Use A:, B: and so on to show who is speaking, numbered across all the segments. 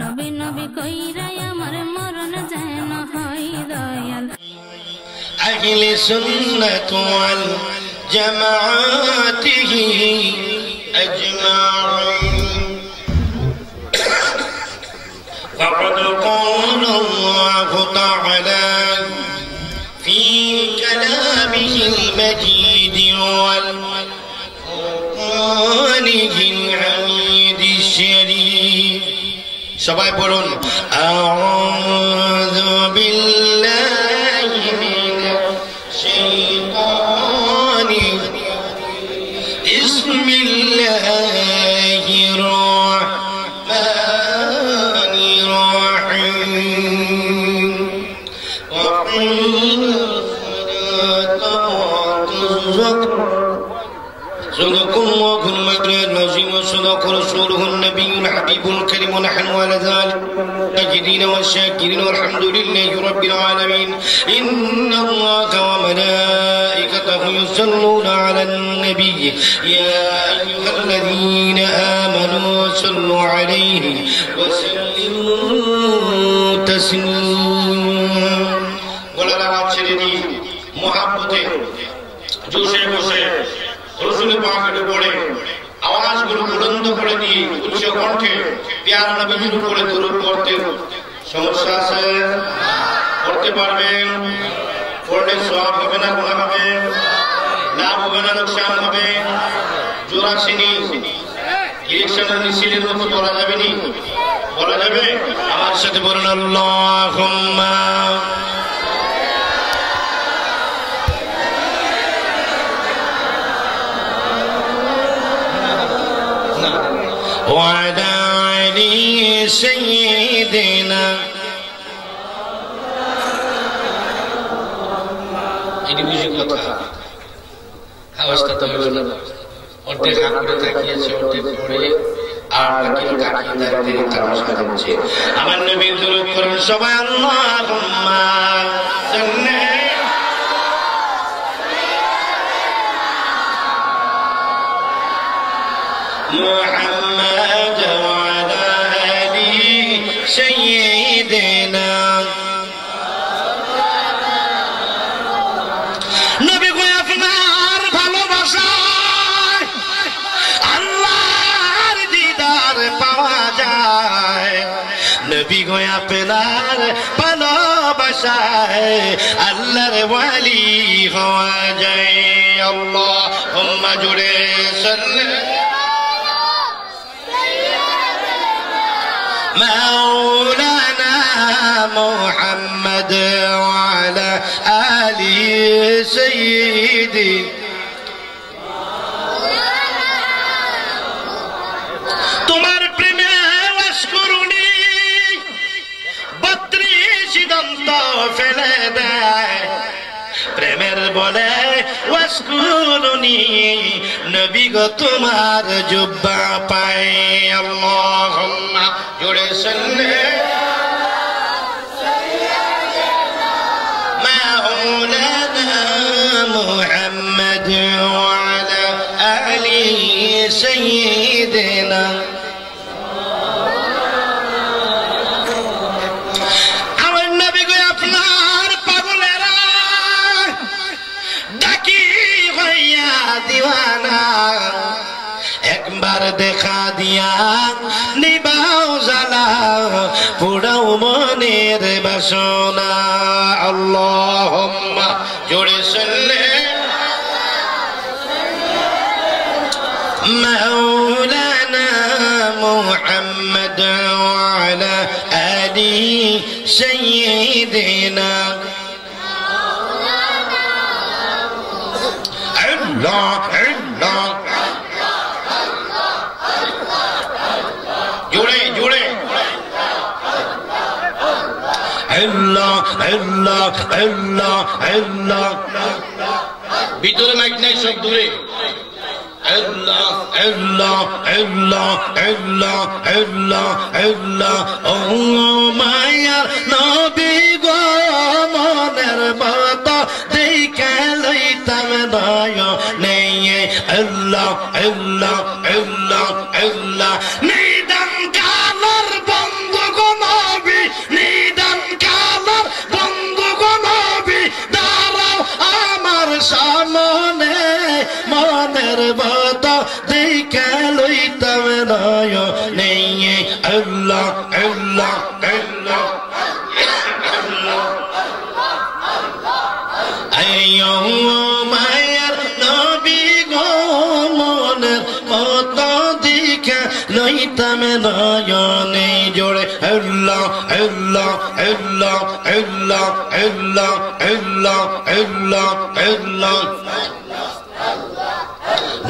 A: নবী নবী কইরাই আমার মরণ যেন হয় দয়াল
B: আহলে সুন্নাত ওয়াল জামাআতিহি আজমাঈন فقد قال الله تعالى في كلامه المجيد والقرآنه الحميد الشريف সবাই বলুন আউযু বিল্লাহি মিনাশ শাইতানির বিসমিল্লাহির রাহমানির রহিম ওয়া صدق الله المجد العظيم وصدق رسوله النبي الحبيب الكريم ونحن على ذلك الساجدين والشاكرين والحمد لله رب العالمين إن الله وملائكته يصلون على النبي يا أيها الذين آمنوا صلوا عليه وسلموا تسليما ولا لا تشري محبته جوشه بوشه রসুলের পাকে পড়ে আওয়াজগুলো বুলন্দ করে দিয়ে উচ্চ কণ্ঠে প্যারা নবীর উপরে দরুদ পড়তে সমস্যা আছে পড়তে পারবেন পড়লে সওয়াব হবে না গুনাহ হবে লাভ হবে না লোকসান হবে জোড়া চিনি ইলেকশনের মিছিলের মতো বলা যাবে নি বলা যাবে আমার সাথে বলুন আল্লাহুম্মা وعلى علي سيدنا ini বুঝি কথা আওয়াজটা তো হলো না অর্ধেক হাত করে তাকিয়েছে অর্ধেক পড়ে আর বাকি তাকিয়ে দাঁড়িয়ে তামাশা করছে আমার নবীর দরুদ পড়ুন সবাই আল্লাহুম্মা সাল্লি محمد وعلى آل سيدنا নবী গো আপনার ভালোবাসায় আল্লাহর দিদার পাওয়া যায় নবী গো আপনার ভালোবাসায় আল্লাহর ওয়ালি হওয়া যায় আল্লাহুম্মা জুড়ে সাল্লি مولانا محمد وعلى آل سيدي তোমার প্রেমে ওয়াসকুরুনি 32 দন্ত ফেলে দেয় প্রেমের বলে ওয়াসকুরুনি নবী গো তোমার জুব্বা পায় আল্লাহুম্মা জোরে সাল্লি মাওলানা মুহাম্মদ ওয়া আলা আলি সাইয়্যিদিনা আমার নবী গো আপনার পাগলেরা ডাকি হইয়া দিওয়ানা একবার দেখা দিয়া নিবাও জ্বালা পুরাও মনের বাসনা আল্লাহুম্মা জোরে সাল্লি মাওলানা মুহাম্মদ ওয়া আলা আলি সাইয়্যিদিনা আল্লাহ আল্লাহ জোরে জোরে আল্লাহ আল্লাহ আল্লাহ আল্লাহ ভিতরে মাইক নাই সব দূরে আল্লাহ আল্লাহ আল্লাহ আল্লাহ আল্লাহ আল্লাহ ও মায়ার নবী গো মনের মত দেখে লইতাম নয়নে আল্লাহ আল্লাহ আল্লাহ আল্লাহ নিদান কালার বন্ধ Allah, Allah, Allah. Ayo মায়ার নবী গো মনের মতো দিকে লইতাম নয়নে জোড়ে আল্লাহ আল্লাহ আল্লাহ আল্লাহ আল্লাহ আল্লাহ আল্লাহ আল্লাহ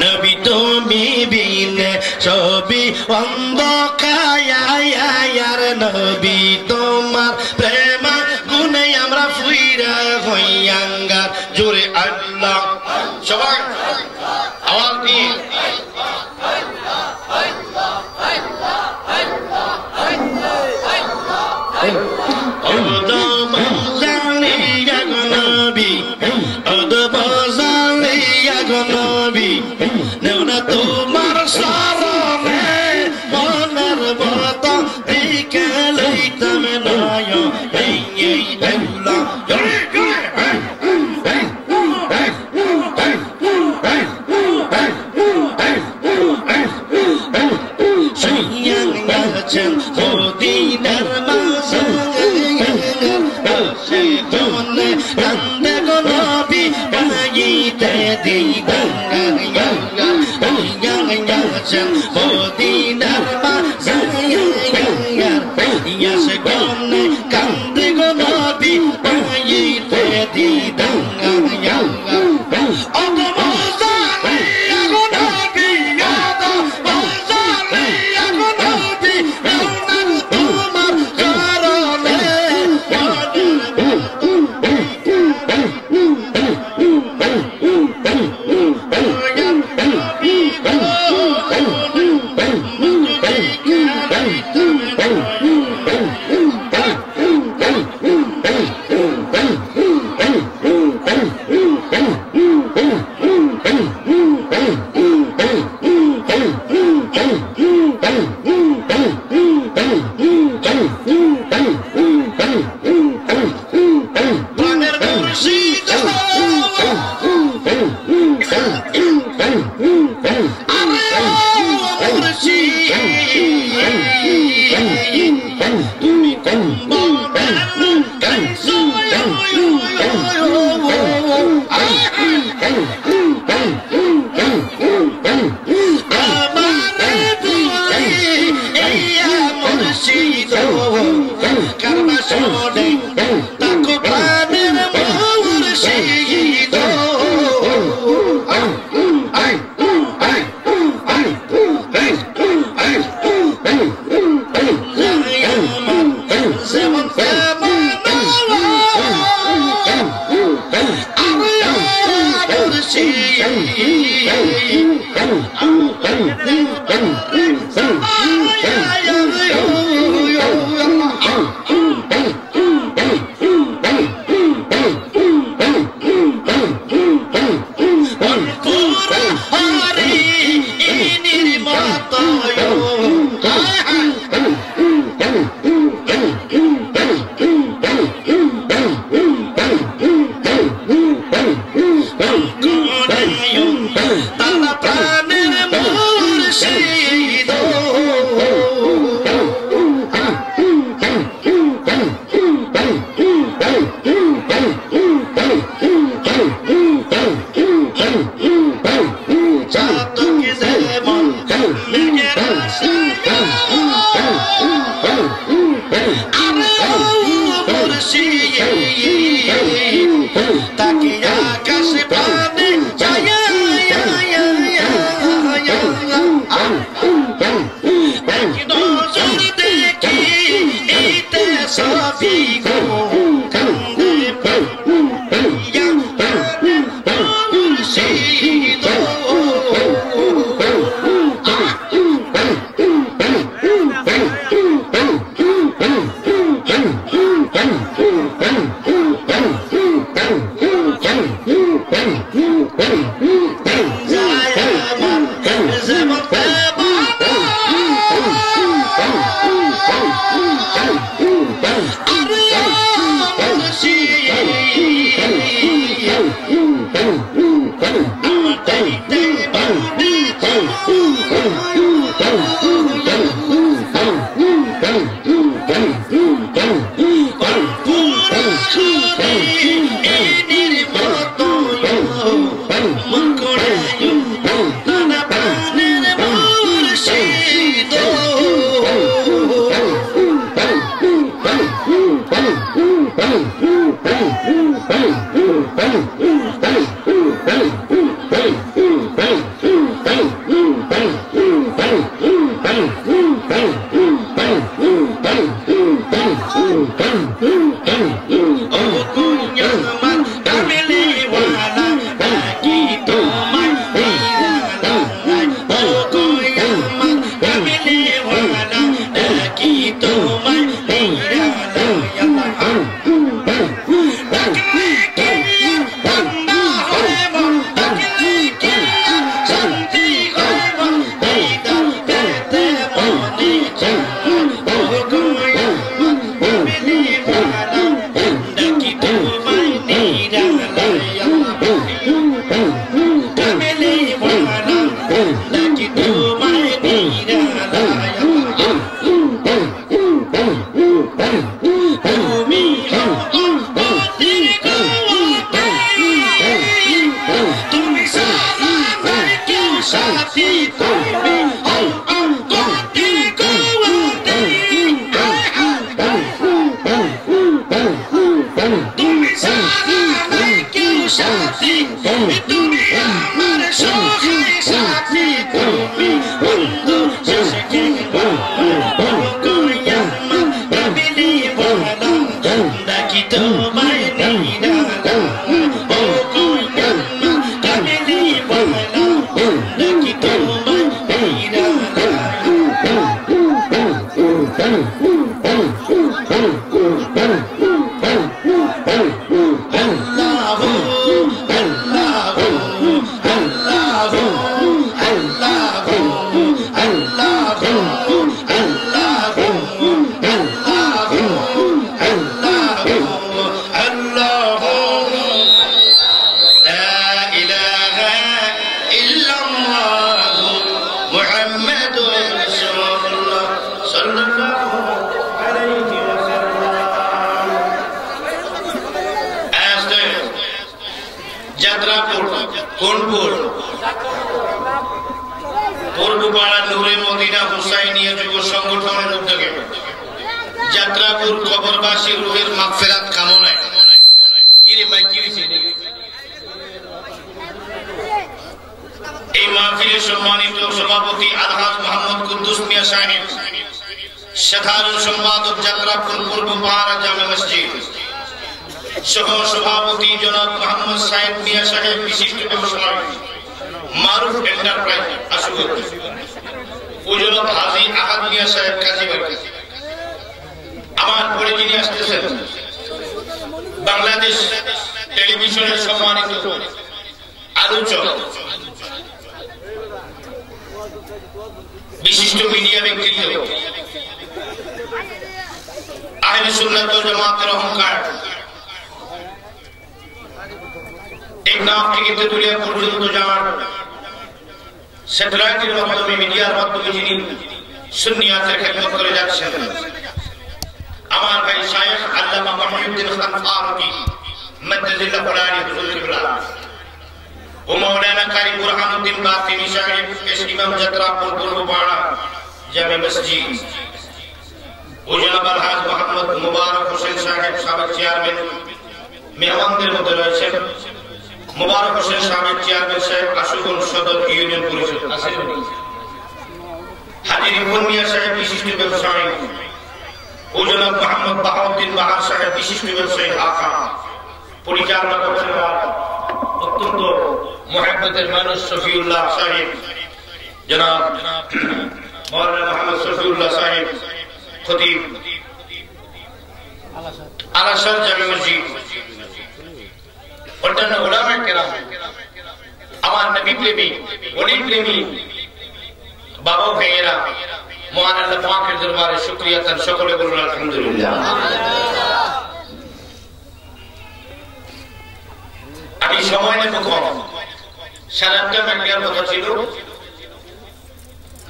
B: নবী তুমি বিনে সবই অন্ধকার নবী তোমার প্রেম গুনে আমরা ফুইরা হইয়াঙ্গার জোরে আল্লাহ সবাই আওয়াজ দিয়ে তোমার সারণে মনের মতো দিকে লইতাম নয় এই আল্লাহ শুনিয়াছেন মদিনার মাঝে সে জনে কান্দে গো নবী বানাইতে দিবা মদিনার মাঝে ইয়াসে গনে কান্দে গো নবী বানাইতে দিবা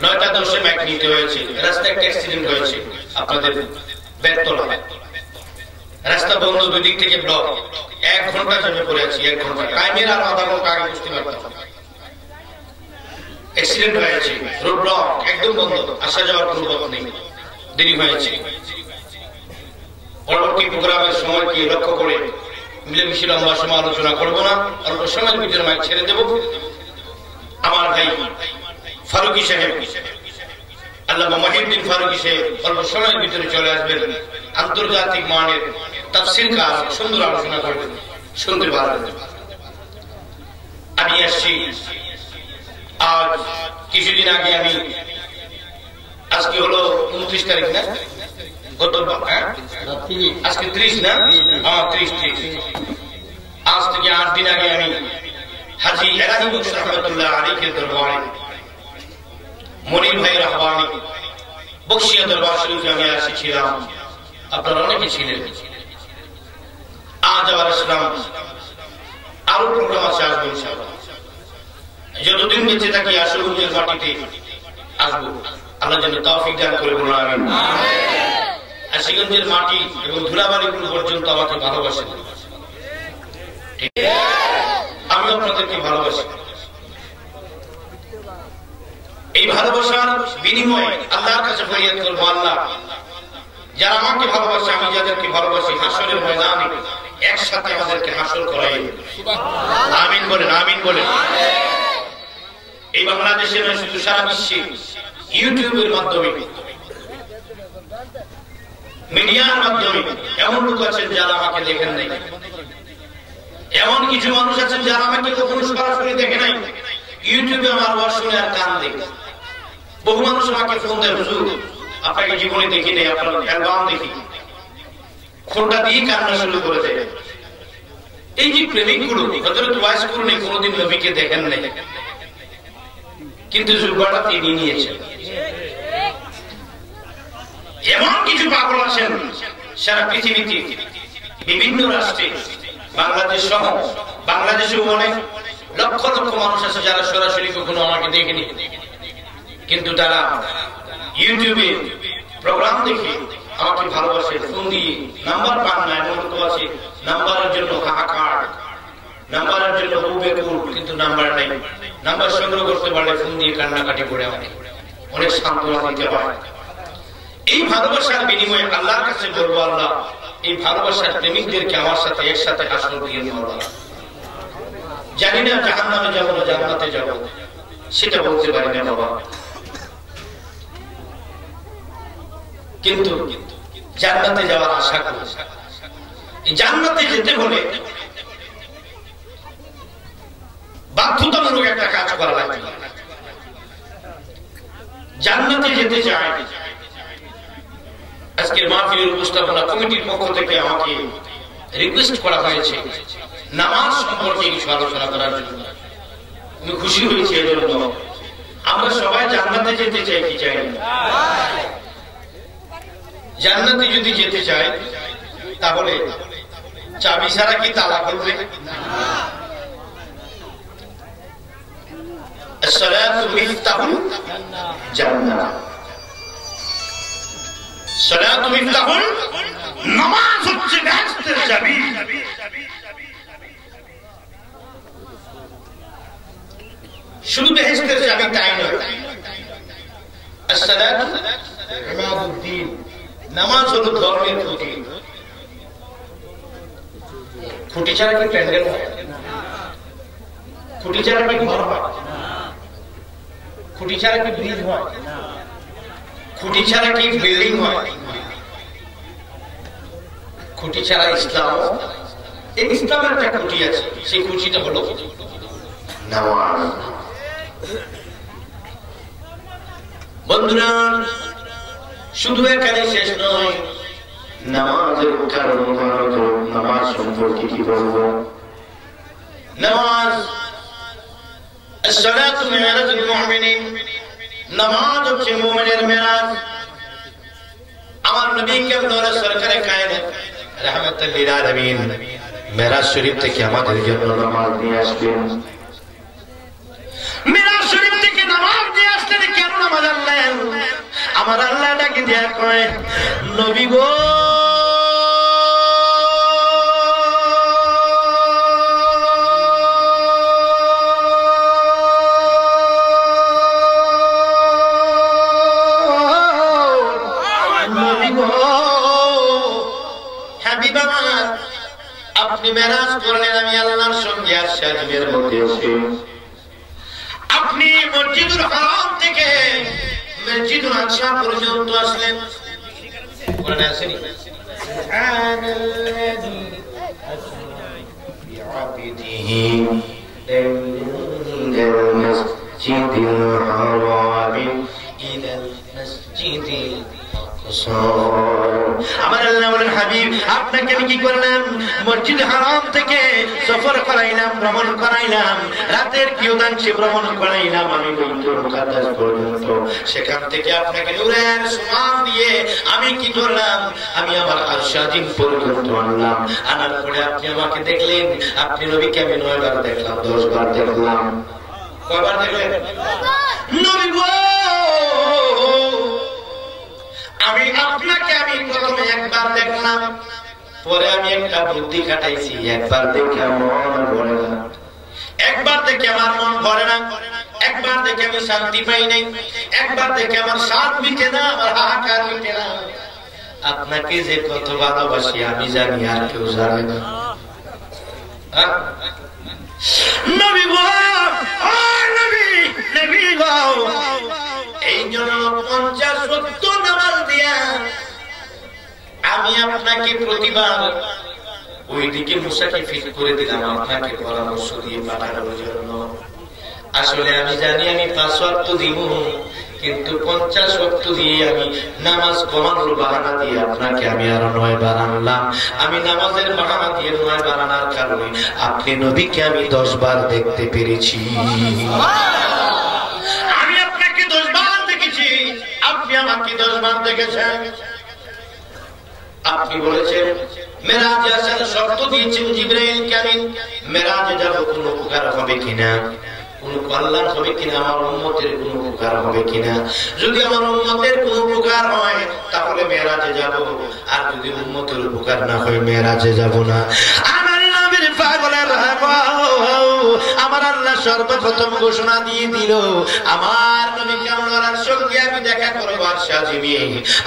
B: 9:10 মাইক নিতে হয়েছে, রাস্তায় একটা অ্যাক্সিডেন্ট হয়েছে আপনাদের বেতলা, রাস্তা বন্ধ, দুই দিক থেকে ব্লক, 1 ঘন্টা জমে পড়ে আছি, 1 ঘন্টা টাইমের আর আধা ঘন্টা আগে বুঝতে পারতাম। অ্যাক্সিডেন্ট হয়েছে, রোড ব্লক একদম বন্ধ, আসা যাওয়ার কোনো পথ নেই, দেরি হয়েছে। পরবর্তী প্রোগ্রামের সময় কি লক্ষ্য করে মিলেমিশে লম্বা সময় আলোচনা করবো না, অল্প সময়ের ভিতরে মাইক ছেড়ে দেব। আমার ভাই ফারুকী সাহেব, আল্লামা মহিউদ্দিন ফারুকী সাহেব অল্প সময়ের ভিতরে চলে আসবেন, আন্তর্জাতিক মানের তাফসীর কার সুন্দর আলোচনা করবেন, শুনতে পারবেন। আমি আসছি আজ কিছুদিন আগে, আমি আজকে হলো 29 তারিখ না, গত আজকে 30 না, 30 আজ থেকে 8 দিন আগে আমি হাজী এলাহি বক্স রহমতুল্লাহ আলাইহির দরবারে মনির ভাই রাহবানি বক্সিয়া দরবার শরীফে আমি এসেছিলাম, আপনারা অনেকে ছিলেন। আজ আবার আসলাম, আরো প্রোগ্রাম আছে, আসবো ইনশাআল্লাহ। যতদিন বেঁচে থাকি আশুগঞ্জের মাটিতে আসবো, আল্লাহ যেন তৌফিক দান করে, বলুন আমিন। আশুগঞ্জের মাটি এবং ধুলাবাড়িগুলো পর্যন্ত আমাকে ভালোবাসেন, আমি আপনাদেরকে ভালোবাসি। এই ভালোবাসার বিনিময়ে আল্লাহর কাছে ফরিয়াদ করবো, আল্লাহ যারা আমাকে ভালোবাসে, আমি যাদেরকে ভালোবাসি, হাসরের ময়দানে একসাথে আমাদেরকে হাসর করাই, আমিন বলেন, আমিন বলেন। এই বাংলাদেশে নয়, শুধু সারা বিশ্বে ইউটিউবের মাধ্যমে, মিডিয়ার মাধ্যমে এমন লোক আছেন যারা আমাকে দেখেন নাই, এমন কিছু মানুষ আছেন যারা আমাকে কখনো সরাসরি দেখে নাই, ইউটিউবে আমার ওয়াজ শুনে আর কান দেখে। বহু মানুষ আমাকে ফোন দেয়, হুজুর আপনাকে জীবনে দেখি নেই, আপনার অ্যালবাম দেখি, ফোনটা দিয়ে কান্না শুরু করে দেয়। এই যে প্রেমিক গুলো, হযরত ওয়াইস করুন কোনদিন নবীকে দেখেন নাই, কিন্তু জুলবাটা তিনি নিয়েছেন। এমন কিছু পাগল আছেন সারা পৃথিবীতে, বিভিন্ন রাষ্ট্রে, বাংলাদেশ সহ, বাংলাদেশেও অনেক লক্ষ লক্ষ মানুষ আছে যারা সরাসরি কখনো আমাকে দেখেনি, কিন্তু তারা ইউটিউবে প্রোগ্রাম দেখে আমাকে ভালোবাসে, ফোন দিয়ে নাম্বার পান না, এমন লোক আছে নাম্বারের জন্য হাহাকার, নাম্বারের জন্য হুবেকুল, কিন্তু নাম্বার নেই। নাম্বার সংগ্রহ করতে পারলে ফোন দিয়ে কান্নাকাটি করে আমাকে অনেক সান্ত্বনা দিতে হয়। এই ভালোবাসার বিনিময়ে আল্লাহর কাছে বলবো, আল্লাহ এই ভালোবাসার প্রেমিকদেরকে আমার সাথে একসাথে হাসর দিয়ে দিও। জানি না জাহান্নামে যাবো না জান্নাতে যাবো, সেটা বলতে পারি না বাবা, কিন্তু জান্নাতে যাওয়ার আশা করি। জান্নাতে যেতে হলে বাধ্যতামূলক একটা কাজ করা লাগবে। জান্নাতে যেতে চাই, আজকের মাহফিলের উপস্থাপনা কমিটির পক্ষ থেকে আমাকে রিকোয়েস্ট করা হয়েছে নামাজ সম্পর্কে কিছু আলোচনা করার জন্য। আমি খুশি হয়েছি এর জন্য। আমরা সবাই জান্নাতে যেতে চাই কি চাই না? জান্নাতে যদি যেতে চাই তাহলে চাবি ছাড়া কি তালা খুলবে? الصلاة مفتاح الجنة। الصلاة مفتاح، নামাজ হচ্ছে বেহেশতের চাবি। শুধু বেহেশতের চাবি তাই নয়, الصلاة عماد الدين, নামাজ হলো ধর্মের খুঁটি। খুঁটি ছাড়া কি প্যান্ডেল হয়? খুঁটি ছাড়া কি ঘর হয়? খুঁটি ছাড়া কি ব্রিজ হয়? খুঁটি ছাড়া কি বিল্ডিং হয়? খুঁটি ছাড়া ইসলাম, এই ইসলামের একটা খুঁটি আছে, সেই খুঁটিটা হলো নামাজ। বন্ধুরা, শুধু এখানে শেষ নয়, নামাজের কারণ নামাজ সম্পর্কে কি বলবো? নামাজ الصلاة معراج المؤمنين, নামাজ হচ্ছে মুমিনের মেরাজ। আমার নবী কেবল সরকারে কায়নাত রাহমাতুল লিল আলামিন মেরাজ শরীফ থেকে আমাদের জন্য নামাজ নিয়ে আসবেন। মেরাজ শরীফ থেকে নামাজ নিয়ে আসলেন কেন নামাজ আনলেন? আমার আল্লাহ ডাকি দিয়া কয় নবী গো আপনি মেরাজ করলেন, আমি আল্লাহর সঙ্গে আশাজমের মধ্যে আছি। আপনি মসজিদুল হারাম থেকে মসজিদুল আকসা পর্যন্ত আসলেন। কোরআনে আসেনি সুবহানাল্লাযী বিআবিদিহি ইলাল মাসজিদিল হারাম ইলাল মাসজিদিল আমার আল্লাহ বলেন হাবিব আপনাকে আমি কি করলাম? মসজিদ হারাম থেকে সফর করাইলাম, ভ্রমণ করাইলাম, রাতের কিয়দাংশে ভ্রমণ করাইলাম আমি বাইতুল মুকাদ্দাস পর্যন্ত। সেখান থেকে আপনাকে নূরের সুমান দিয়ে আমি কি করলাম? আমি আমার আরশ আজিম পর্যন্ত আনলাম। আনার পরে আপনি আমাকে দেখলেন। আপনি নবীকে আমি 9 বার দেখলাম, 10 বার দেখলাম। কয়বার দেখলেন? নবী গো আমি আপনাকে আমি প্রথমে একবার দেখলাম, পরে আমি একটা বুদ্ধি খাটাইছি। একবার দেখে মন ভরে না, একবার দেখে আমার মন ভরে না, একবার দেখে আমি শান্তি পাই নাই, একবার দেখে আমার স্বাদ মিটে না, আমার হাহাকার মিটে না। আপনাকে যে কত ভালোবাসি আমি জানি, আর কেউ জানে না। নবী গো, ও নবী, নবী গো, এই জন্য 50-70 নামাজ দিয়া আমি আপনাকে প্রতিবার ওইদিকে মুসাকে ফিট করে দিলাম আপনাকে পরামর্শ দিয়ে পাঠানোর জন্য। আসলে আমি জানি আমি 5 ওয়াক্ত দিব, কিন্তু 50 ওয়াক্ত দিয়ে আমি নামাজ কমানোর বাহানা দিয়ে আপনাকে আমি আরো 9 বার আনলাম। আমি নামাজের বাহানা দিয়ে 9 বার আনার কারণে আপনি নবীকে আমি 10 বার দেখতে পেরেছি। আমি আপনাকে 10 বার দেখেছি, আপনি আমাকে 10 বার দেখেছেন। আপনি বলেছেন মেরাজে আসার শর্ত দিয়েছেন জিবরাইলকে, আমি মেরাজে যাব কোনো উপকার হবে কিনা, কোনো কল্যাণ হবে কিনা, আমার উম্মতের কোনো উপকার হবে কিনা। যদি আমার উম্মতের কোনো উপকার হয় তাহলে মেরাজে যাব, আর যদি উম্মতের উপকার না হয় মেরাজে যাব না। আমার নবীর পাগলের আমার আল্লাহ সর্বপ্রথম ঘোষণা দিয়ে দিল, আমার নবী কামলার সঙ্গে আমি দেখা করব আরশ আজিমে।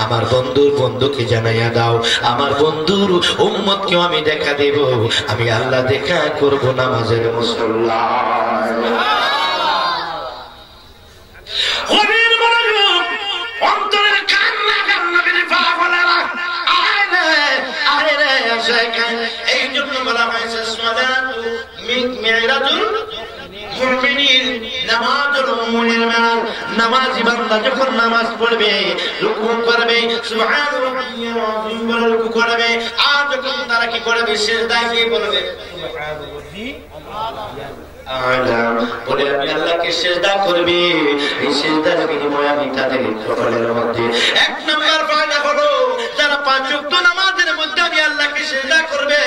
B: আমার বন্ধুর বন্ধুকে জানাইয়া দাও, আমার বন্ধুর উম্মতকেও আমি দেখা দেব। আমি আল্লাহ দেখা করব নামাজের মুসল্লায়। হবির মনোযোগ, অন্তরের কান্না কান্না করে পাগলেরা আরে রে আসে। এই জন্য বলা হয়েছে সালাতু মিরাজুল মুমিনিন, নামাজুল মুমিনিন। নামাজি বান্দা যখন নামাজ পড়বে, রুকু করবে, সুবহান রাব্বিয়াল আযীম বলে রুকু করবে, আর যখন তারা কি করবে সিজদায় গিয়ে বলবে সুবহান রাব্বিয়াল আ'লা বলে আমি আল্লাহকে সিজদা করবে। এই সিজদার বিনিময়ে আমি তাদের সকলের মধ্যে 1 নাম্বার ফায়দা হলো যারা 5 ওয়াক্ত নামাজের মধ্যে আমি আল্লাহকে সিজদা করবে।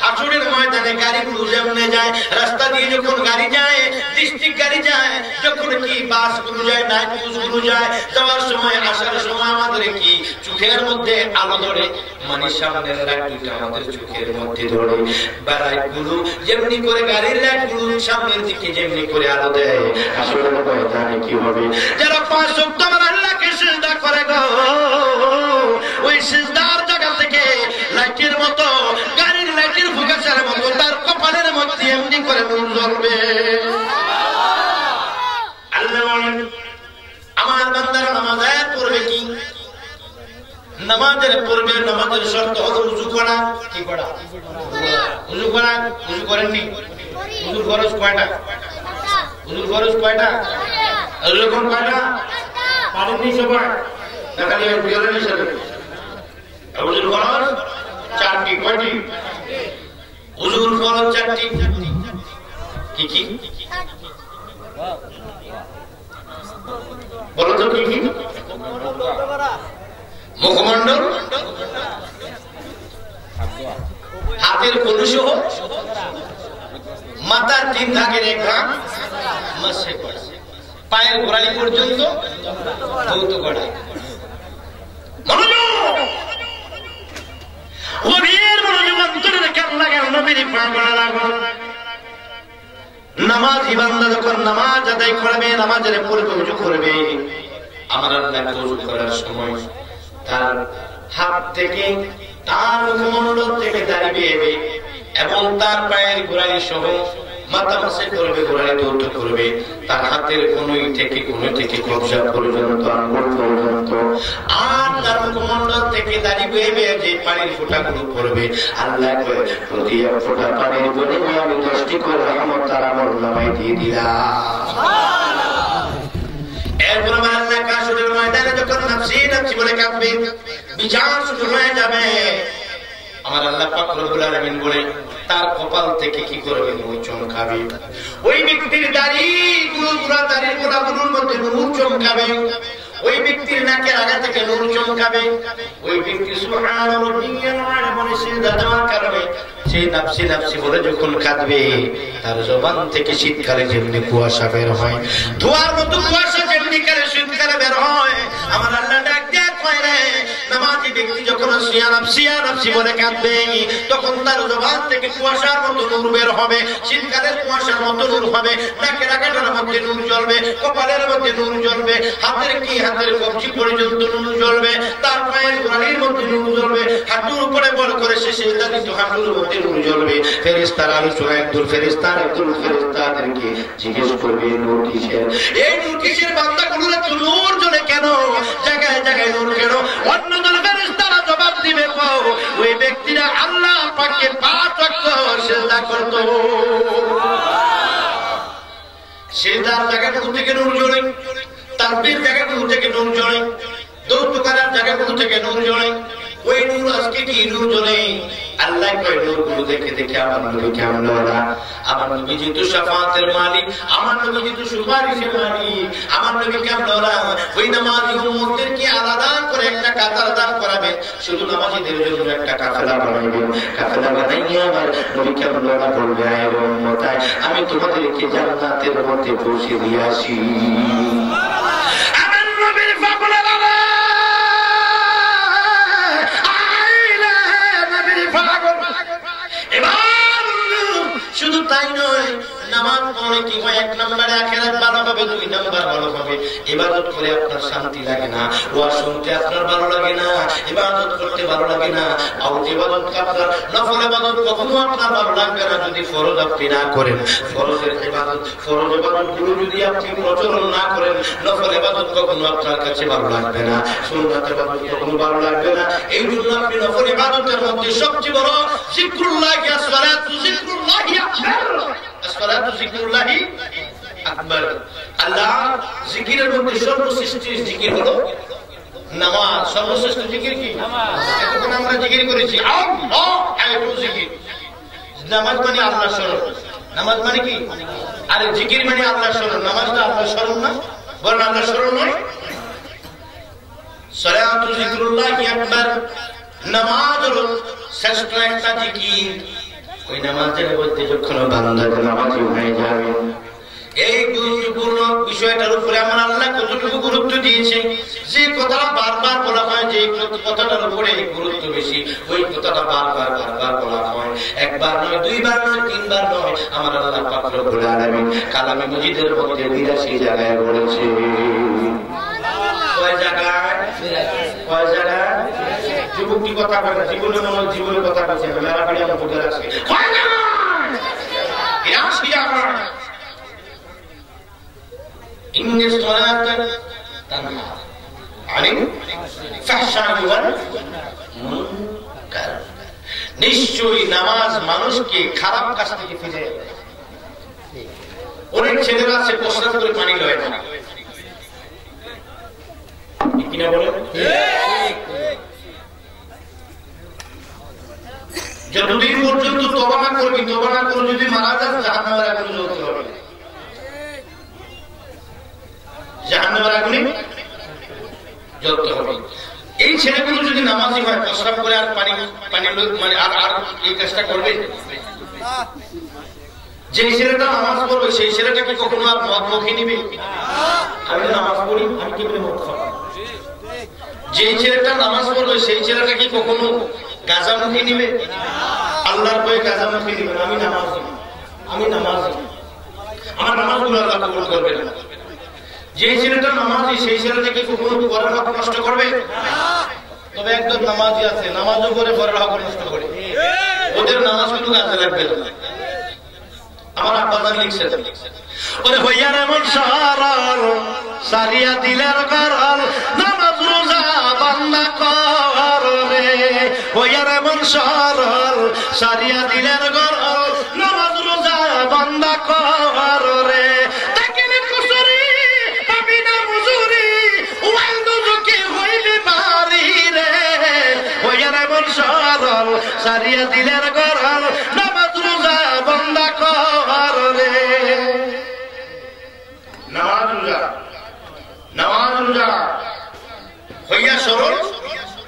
B: হাসুরের ময়দানে গাড়িগুলো যেমনে যায়, রাস্তা দিয়ে যখন গাড়ি যায়, ডিস্ট্রিক্ট গাড়ি যায়, যখন কি বাসগুলো যায়, নাইট বাসগুলো যায়, যাওয়ার সময় আসার সময় আমাদের কি চোখের মধ্যে আলো ধরে, মানে সামনের লাইট দুটো আমাদের চোখের মধ্যে ধরে। লাইটগুলো যেমনি করে গাড়ির লাইটগুলো সামনের দিকে যেমনি করে আলো দেয়, হাসুরের ময়দানে কি হবে? যারা 5 ওয়াক্ত আমার আল্লাহকে সিজদা করে গো, ওই সিজদার জায়গা থেকে লাইটের মতো, গাড়ির লাইটের ফোকাসের মতো তার কপালের মধ্যে এমনি করে নূর জ্বলবে। আল্লাহ বলেন আমার বান্দারা নামাজ পড়বে কি? নামাজের পূর্বে নামাজের শর্ত হলো ওযু করা। কি করা? ওযু করা। ওযু করেননি? ওযুর ফরজ কয়টা? ওযুর ফরজ কয়টা? এরকম কয়টা? পারেননি সবাই? না খালি বিরোধী সাথে ওযুর ফরজ 4টি। কয়টি? ওযুর ফরজ 4টি। কি কি বলো তো? কি কি? মুখমণ্ডল, হাতের কলুসহ, মাথার 3 ভাগের 1 ভাগ, পায়ের গোড়ালি পর্যন্ত ধৌত করা। নামাজি বান্দা যখন নামাজ আদায় করবে, নামাজের পূর্বে ওযু করবে, আমার আল্লাহ ওযু করার সময় তার হাত থেকে, তার মুখমণ্ডল থেকে দাঁড়িয়ে এবং তার পায়ের গোড়ালি সহ মাথা মাসে করবে, গোড়ালি ধৌত করবে, তার হাতের কোনই থেকে কবজা পর্যন্ত, আঙ্গুল পর্যন্ত, আর তার মুখমণ্ডল থেকে দাঁড়িয়ে যে পানির ফোঁটাগুলো পড়বে, আল্লাহ প্রতি এক ফোঁটা পানির বিনিময়ে আমি 10টি করে রহমত তার আমল নামায় দিয়ে দিলাম। এরপর আমার আল্লাহ কাসুরের ময়দানে যখন নাফসি নাফসি বলে কাঁদবে, বিচার শুরু হয়ে যাবে, আমার আল্লাহ পাক রব্বুল আলামিন বলে তার কপাল থেকে কি করবে? নূর চমকাবে। ওই ব্যক্তির দাড়ি গুলো দাড়ির গোড়াগুলোর মধ্যে নূর চমকাবে, ওই ব্যক্তির নাকের আগা থেকে নূর চমকাবে, ওই ব্যক্তি সুবহান রাব্বিয়াল আলা বলে সিজদা দেওয়ার কারণে সেই নাফসি নাফসি বলে যখন কাঁদবে, তার জবান থেকে শীতকালে যেমনি কুয়াশা বের হয়, ধোঁয়ার মতো কুয়াশা যেমনি কালে শীতকালে বের হয়, আমার আল্লাহ ডাক দেয়া কয় রে, নামাজি ব্যক্তি যখন সিয়া নাফসি বলে কাঁদবে, তখন তার জবান থেকে কুয়াশার মতো নূর বের হবে, শীতকালের কুয়াশার মতো নূর হবে, নাকের আগাটার মধ্যে নূর জ্বলবে, কপালের মধ্যে নূর জ্বলবে, হাতের কবজি পর্যন্ত নূর জ্বলবে, তার পায়ের গোড়ালির মধ্যে নূর জ্বলবে, হাঁটুর উপরে বল করে সে সিজদা দিত, হাঁটুর মধ্যে নূর জ্বলবে। ফেরেশতারা আলোচনা একদল ফেরেশতাদেরকে জিজ্ঞেস করবে, নূর কিসের? এই নূর কিসের? বান্দাগুলোর এত নূর জ্বলে কেন? জায়গায় জায়গায় নূর কেন? অন্য দল ফেরেশতারা জবাব দিবে, ওই ব্যক্তিরা আল্লাহ পাককে 5 ওয়াক্ত সিজদা করত, সিজদার জায়গাগুলো থেকে নূর জ্বলে, তাকবীর জায়গাগুলো থেকে নূর জ্বলে, দৌত করার জায়গাগুলো থেকে নূর জ্বলে। ওই নূর আজকে কি নূর জ্বলে? আল্লাহ কয় নূরগুলো দেখে দেখে আমার নবী কেমন হলা, আমার নবী যেহেতু শাফাআতের মালিক, আমার নবী যেহেতু সুপারিশের মালিক, আমার নবী কেমন হলা, ওই নামাজি উম্মতদেরকে আলাদা করে একটা কাতার দান করাবেন, শুধু নামাজিদের জন্য একটা কাফেলা বানাইবেন, কাফেলা বানাইয়া আমার নবী কেমন হলা বলবে, আয় উম্মত আয়, আমি তোমাদেরকে জান্নাতের মধ্যে পৌঁছে দিয়ে আসি। আমার নবীর পাগলের শুধু তাই নয়, নামাজ পড়লে কি হয়? 1 নম্বরে আখিরাত ভালো হবে, 2 নম্বর ভালো হবে। ইবাদত করে আপনার শান্তি লাগে না, ওয়াজ শুনতে আপনার ভালো লাগে না, ইবাদত করতে ভালো লাগে না, আর ইবাদত আপনার নফল ইবাদত কখনো আপনার ভালো লাগবে না যদি ফরজ আপনি না করেন। ফরজ ইবাদতগুলো যদি আপনি প্রচলন না করেন, নফল ইবাদত কখনো আপনার কাছে ভালো লাগবে না, সুন্নাত ইবাদত কখনো ভালো লাগবে না। এই জন্য আপনি নফল ইবাদতের মধ্যে সবচেয়ে বড় জিকরুল্লাহ, আসসালাতু জিকরুল্লাহি আকবার, আসসালাতু জিকরুল্লাহি আকবার। আল্লাহ জিকিরের মধ্যে সর্বশ্রেষ্ঠ জিকির হলো নামাজ। সর্বশ্রেষ্ঠ জিকির কি? এখন আমরা জিকির করেছি আল্লাহ, আয়াতুল জিকির। নামাজ মানে আল্লাহ স্মরণ, নামাজ মানে কি? আরে জিকির মানে আল্লাহ স্মরণ, নামাজটা আল্লাহ স্মরণ না, বলেন আল্লাহ স্মরণ নয়। সালাতু জিকরুল্লাহি আকবার, নামাজ হলো শ্রেষ্ঠ একটা জিকির। ওই নামাজের মধ্যে যখন বান্দা নামাজি হয়ে যাবে, এই গুরুত্বপূর্ণ বিষয়টার উপরে আমার আল্লাহ কতটুকু গুরুত্ব দিয়েছে, যে কথাটা বারবার বলা হয়, যে কথাটার উপরে গুরুত্ব বেশি, ওই কথাটা বারবার বলা হয়। 1 বার নয়, 2 বার নয়, 3 বার নয়, আমার আল্লাহ পাক রব্বুল আলামিন কালামে মজিদের মধ্যে 82 জায়গায় বলেছে। কয় জায়গায়? যুবকটি কথা বলে, জীবনের কথা বলছে, মেলা বাড়ি আমার বুঝে আসে। নিশ্চয়ই নামাজ মানুষকে খারাপ কাজ থেকে ফিরে। অনেক ছেলেরা আছে প্রস্রাব করে পানি লয় না, কিনা বলে? যতদিন পর্যন্ত তওবা না করবি, তওবা না করে যদি মারা যাস, জাহান্নামের আগুনে জ্বলতে হবে, জাহান্নামের আগুনে জ্বলতে হবে। এই ছেলেগুলো যদি নামাজি হয়, প্রস্রাব করে আর পানি মানে আর এই কাজটা করবে? যে ছেলেটা নামাজ পড়বে সেই ছেলেটা কি কখনো আর মদ মুখে নিবে? আমি নামাজ পড়ি, আমি কি করে মদ খাবো? যে ছেলেটা নামাজ পড়বে সেই ছেলেটা কি কখনো গাঁজা মুখে নিবে? আল্লাহর ভয়ে গাঁজা মুখে নিবে। আমি নামাজ আমার নামাজগুলো আল্লাহ কবুল করবে না। যে ছেলেটা নামাজি সেই ছেলেটা কি কখনো পরের হক নষ্ট করবে? তবে একজন নামাজি আছে, নামাজও করে পরের হক নষ্ট করে, ওদের নামাজ কিন্তু কাজে লাগবে না। আমার আব্বাজান লিখছেন, ওরে হইয়ার এমন সরল সারিয়া দিলের গরল নামাজ রোজা বান্দা করে, হইয়ার এমন সরল সারিয়া দিলের গরল নামাজ রোজা বান্দা করে, তাকিনে কুসুরি পাবি না মুজুরি ওয়াল দুজকে হইলে বাড়ি রে, হইয়ার এমন সরল সারিয়া দিলের গরল নামাজ রোজা বান্দা করে। নামাজ রোজা হইয়া সরল,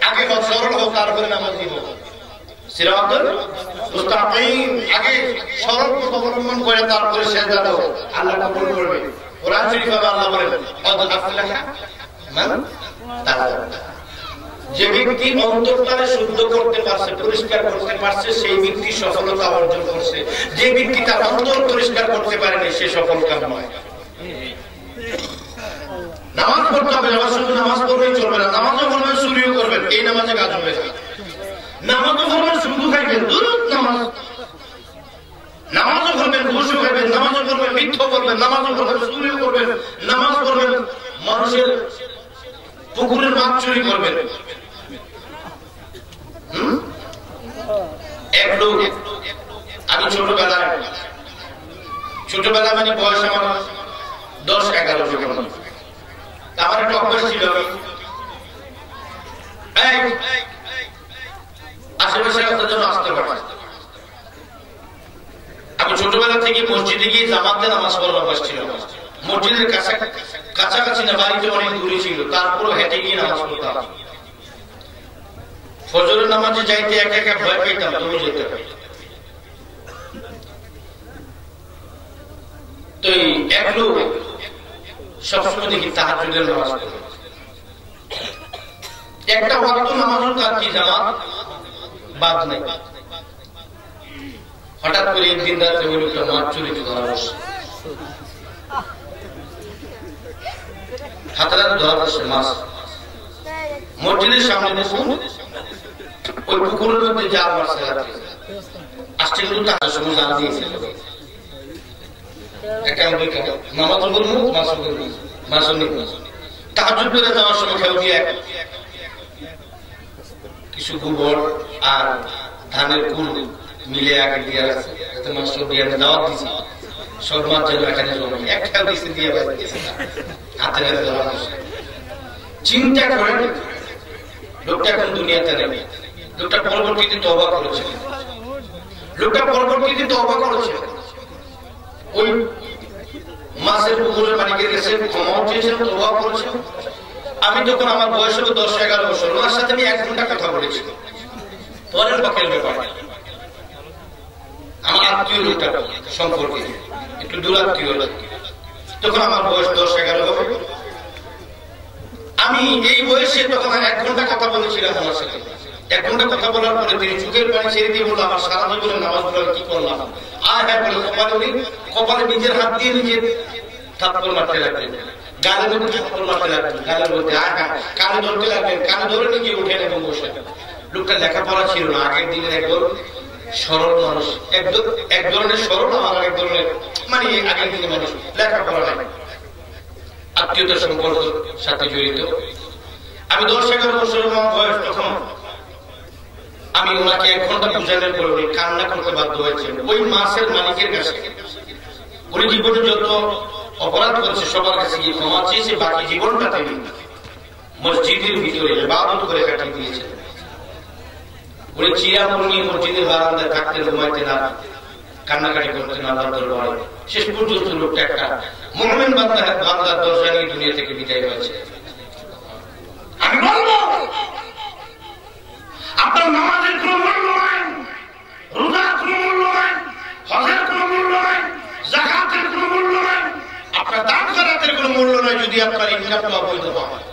B: আগে সরল হোক তারপরে নামাজ দিব। সিরাতুল মুস্তাকিম, আগে সরল পথ অবলম্বন করে তারপরে সেজদা দাও, আল্লাহ কবুল করবে। কোরআন শরীফে আল্লাহ বলেন ক্বাদ আফলাহা মান তাযাক্কা, যে ব্যক্তি অন্তরটাকে শুদ্ধ করতে পারছে, পরিষ্কার করতে পারছে, সেই ব্যক্তি সফলতা অর্জন করছে। যে ব্যক্তি তার অন্তর পরিষ্কার করতে পারেনি সে সফল কাম নয়। নামাজ পড়তে হবে, শুধু নামাজ পড়লেই চলবে না, নামাজও পড়বেন, চুরিও করবেন, এই নামাজে কাজ হবে না। নামাজও পড়বেন, শুধু খাইবেন, দুরূদ নামাজ, নামাজও পড়বেন, ঘুষও খাইবেন, নামাজও পড়বেন, মিথ্যা করবেন, নামাজও পড়বেন, চুরিও করবেন, নামাজ পড়বেন, মানুষের পুকুরের মাছ চুরি করবেন। এক লোক, আমি ছোটবেলা মানে বয়স আমার 10-11 যখন, আমার একটা অভ্যাস ছিল, আশেপাশে একটা জন্য আসতে পারে। আমি ছোটবেলা থেকে মসজিদে গিয়ে জামাতে নামাজ পড়ার অভ্যাস ছিল। মসজিদের কাছাকাছি না, বাড়িতে অনেক দূরে ছিল, তারপরও হেঁটে গিয়ে নামাজ পড়তাম। ফজরের নামাজে যাইতে একা একা ভয় পেতাম, তবু যেতে হবে। তো এক লোক সবসময় দেখি তাহাজ্জুদের নামাজ পড়ে, একটা ওয়াক্ত নামাজও তার কি জামাত বাদ নাই। হঠাৎ করে একদিন রাত্রে ওই লোকটা মাছ চুরিতে ধরা বসে, হাতে ধরা বসে মাছ। মসজিদের সামনে দেখুন ওই পুকুরের মধ্যে জাল মারছে, আসছে কিন্তু তাহার সময় জাল দিয়েছে। নামাজ করবো, মাছও নিব, তাহাজ্জুদ করে যাওয়ার সময় খেয়ে দিয়ে কিছু গোবর আর ধানের কুল মিলে আগে দিয়ে রাখছে, মাছ সব দিয়ে দাওয়াত দিয়েছি, সব মাছ যেন এখানে জমে একটা দিচ্ছে দিয়ে হাতে হাতে ধরা বসে। চিন্তা করেন লোকটা এখন দুনিয়াতে নেই, লোকটা পরবর্তীতে তওবা করেছে, ওই মাছের পুকুরের মালিকের কাছে ক্ষমা চেয়েছেন, তওবা করেছেন। আমি যখন আমার বয়স হলো 10-11 বছর, ওনার সাথে আমি 1 ঘন্টা কথা বলেছি পরের পক্ষের ব্যাপারে। আমার আত্মীয় লোকটা সম্পর্কে একটু দূরাত্মীয়, তখন আমার বয়স 10-11 হবে। আমি এই বয়সে তখন 1 ঘন্টা কথা বলেছিলাম আমার সাথে। 1 ঘন্টা কথা বলার পরে তিনি চোখের পানি ছেড়ে দিয়ে বললো, আমার সারা জীবনের নামাজ পড়ার কি করলাম? আর হ্যাঁ বলে কপালে নিজের হাত দিয়ে নিজের থাপ্পড় মারতে লাগলেন, গালের মধ্যে থাপ্পড় মারতে লাগলেন, গালের মধ্যে কানে ধরতে লাগলেন, কানে ধরে নিজে উঠে এবং বসে। লোকটা লেখাপড়া ছিল না, আগের দিনের একদম সরল মানুষ, এক ধরনের সরল, আমার এক ধরনের মানে আগের দিনের মানুষ, লেখাপড়া নাই, আত্মীয়তার সম্পর্ক সাথে জড়িত। আমি 10-11 বছর বয়স, তখন আমি ওনাকে 1 ঘন্টা বুঝানোর পরে উনি কান্না করতে বাধ্য হয়েছেন ওই মাছের মালিকের কাছে। উনি জীবনে যত অপরাধ করেছে সবার কাছে গিয়ে ক্ষমা চেয়েছে, বাকি জীবনটা তিনি মসজিদের ভিতরে ইবাদত করে কাটিয়ে দিয়েছেন। উনি চিরাপুর নিয়ে মসজিদের বারান্দায় থাকতেন, ঘুমাইতেন না, কান্নাকাটি করতেন আল্লাহর দরবারে। শেষ পর্যন্ত লোকটা একটা মুমিন বান্দার দরজা নিয়ে দুনিয়া থেকে বিদায় হয়েছে। আমি বলবো আপনার নামাজের কোন মূল্য নাই, রোজার কোন মূল্য নাই, হজের কোন মূল্য নাই, মূল্য নয় যদি আপনার ইনকামটা অবৈধ হয়।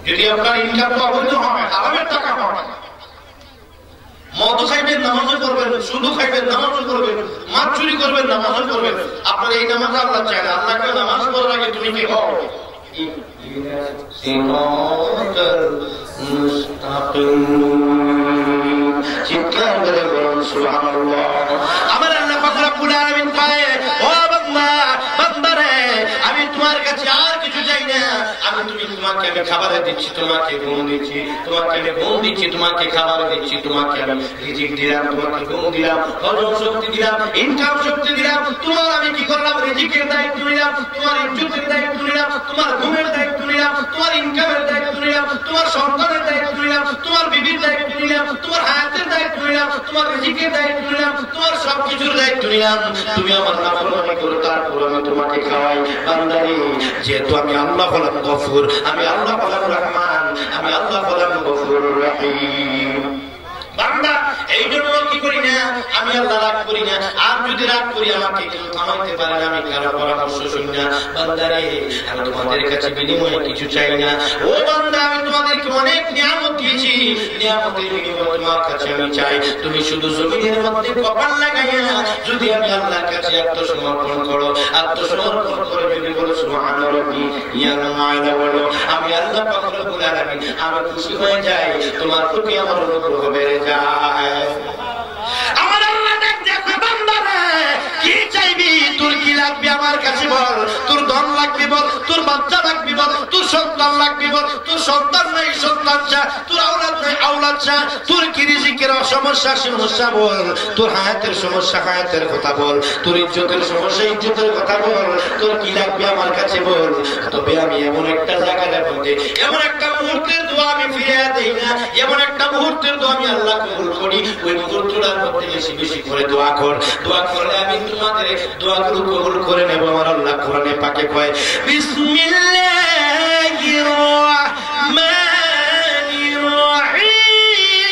B: যদি আপনার ইনকামটা অবৈধ হয়, হারামের টাকা হয়, মদ খাইবেন নামাজও করবেন, শুধু খাইবেন নামাজও করবেন, মাছ চুরি করবেন নামাজও করবেন, আপনার এই নামাজ আল্লাহ চায় না। আল্লাহকে নামাজ পড়ার আগে তুমি কি হও? চিৎকার করে বলুন সুবহানাল্লাহ। আমার আল্লাহ পাক রব্বুল আলামিন পায়, ও বান্দা, বান্দারে, আমি তোমার কাছে আর কিছু চাই না। তোমাকে আমি খাবার দিচ্ছি, তোমাকে ঘুম দিচ্ছি, তোমাকে আমি ঘুম দিচ্ছি, তোমাকে খাবার দিচ্ছি, তোমাকে আমি রিজিক দিলাম, তোমাকে ঘুম দিলাম, হজম শক্তি দিলাম, ইনকাম শক্তি দিলাম। তোমার আমি কি করলাম? রিজিকের দায়িত্ব নিলাম, তোমার ইজ্জতের দায়িত্ব নিলাম, তোমার ঘুমের দায়িত্ব নিলাম, তোমার ইনকামের দায়িত্ব নিলাম, তোমার সন্তানের দায়িত্ব নিলাম, তোমার বিবির দায়িত্ব নিলাম, তোমার হায়াতের দায়িত্ব নিলাম, তোমার রিজিকের দায়িত্ব নিলাম, তোমার সবকিছুর দায়িত্ব নিলাম। তুমি আমার নাফরমানি করো, তারপর আমি তোমাকে খাওয়াই। বান্দারে, যেহেতু আমি আল্লাহ হলাম গফুর, আমি আল্লাহ হলাম রহমান, আমি আল্লাহ হলাম গফুর রহিম। বান্দা, এই জন্য কি করি না, আমি আল্লাহ রাগ করি না। আর যদি রাগ করি আমাকে কেউ থামাইতে পারে না, আমি কারো পরামর্শ শুনি না। বান্দারে, আমি তোমাদের কাছে বিনিময়ে কিছু চাই না। ও বান্দা, আমি তোমাদেরকে অনেক নিয়ামত দিয়েছি, নিয়ামতের বিনিময়ে তোমার কাছে আমি চাই তুমি শুধু জমিনের মধ্যে কপাল লাগাইয়া যদি আমি আল্লাহর কাছে আত্মসমর্পণ করো, আত্মসমর্পণ করে যদি বলো সুবহান রাব্বি ইয়াল আলা, বলো আমি আল্লাহ পাক রব্বুল আলামিন, আমি খুশি হয়ে যাই, তোমার প্রতি আমার অনুগ্রহ বেড়ে যায়। আমার আল্লাহ দেখো বান্দারে, কি চাইবি, তোর কি লাগবে আমার কাছে বল। তোর ধন লাগবে বল, তোর বাচ্চা লাগবে বল, তোর সন্তান লাগবে বল, তোর সন্তান নাই সন্তান চা, তোর আওলাদ নাই আওলাদ চা, তোর কি রিজিকের সমস্যা সমস্যা বল, তোর হায়াতের সমস্যা হায়াতের কথা বল, তোর ইজ্জতের সমস্যা ইজ্জতের কথা বল, তোর কি লাগবে আমার কাছে বল। তবে আমি এমন একটা জায়গায় মধ্যে, এমন একটা মুহূর্তের দোয়া আমি ফিরিয়ে দেই না, এমন একটা মুহূর্তের দোয়া আমি আল্লাহ কবুল করি। ওই মুহূর্তটার মধ্যে বেশি বেশি করে দোয়া কর, দোয়া করলে আমি তোমাদের দোয়াগুলো কবুল করে নেব। আমার আল্লাহ কোরআনে পাকে কয়, বিসমিল্লাহির রাহমানির রাহিম।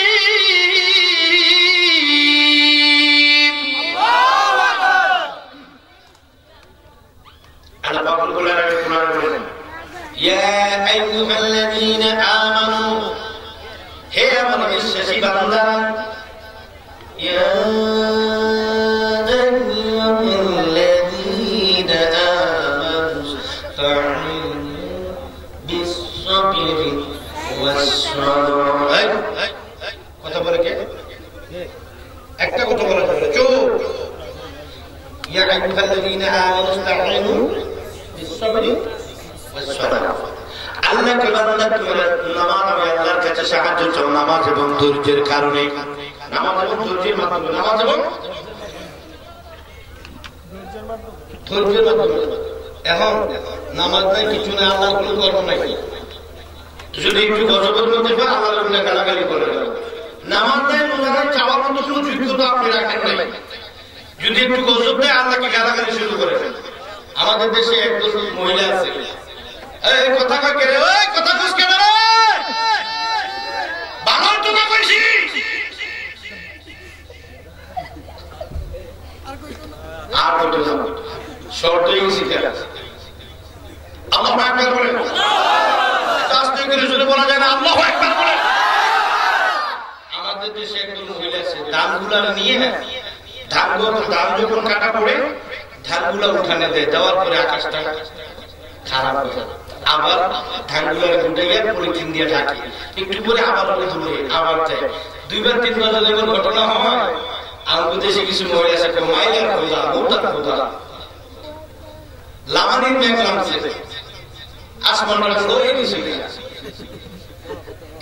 B: আল্লাহ পাক কোরআনে বলেন, ইয়া আইয়ুহাল্লাযীনা আমানু, হে আমার বিশ্বাসী বান্দা, ইয়া আইয়ুহাল্লাযীনা আমানু ইসতাঈনু বিস-সাবরি ওয়াস-সালাহ। কথা বলে কে? একটা কথা বলা যাবে, চুপ। ইয়া আইয়ুহাল্লাযীনা আমানু ইসতাঈনু বিস-সাবরি ওয়াস-সালাহ। আল্লাহকে বান্দা তোমরা নামাজ, আমি আল্লাহর কাছে সাহায্য চাও নামাজ এবং ধৈর্যের কারণে। নামাজ এবং ধৈর্যের মাধ্যমে, নামাজ এবং ধৈর্যের মাধ্যমে। এখন নামাজ নাই, কিছু না, আল্লাহর কোনো কর্ম নাই, যদি একটু গজবের মধ্যে পায় আল্লাহর কোনো গালাগালি করে। নামাজ নাই, রোজা নাই, চাওয়ার মতো কোনো যোগ্যতা আপনি রাখেন নাই, যদি একটু গজব দেয় আল্লাহকে গালাগালি শুরু করে। আমাদের দেশে একজন মহিলা আছে, এই কথা কয় কে রে, ওই কথা কইস কে রে, বানর তোকে কইছি। আর কইতো না, শর্ট হয়ে গেছি কেন? আল্লাহু আকবার বলে, আস্তে করে জোরে বলা যায় না, আল্লাহু আকবার বলে। আমাদের দেশে একজন মহিলা আছে, ধানগুলা নিয়ে ধান যখন কাটা পড়ে ধানগুলা উঠানে দেয়, দেওয়ার পরে আকাশটা খারাপ হয়ে যায়, আবার ধানগুলো উঠাইয়া পলিথিন দিয়ে ঢাকে, একটু পরে আবার তুলে আবার দেয়। দুইবার তিনবার যখন ঘটনা হয়, আমাদের দেশে কিছু মহিলা আছে, মাইলার খোঁজা, মোটার খোঁজা, লামানির ব্যাগ নামছে, আসমানটা হয়ে গেছে।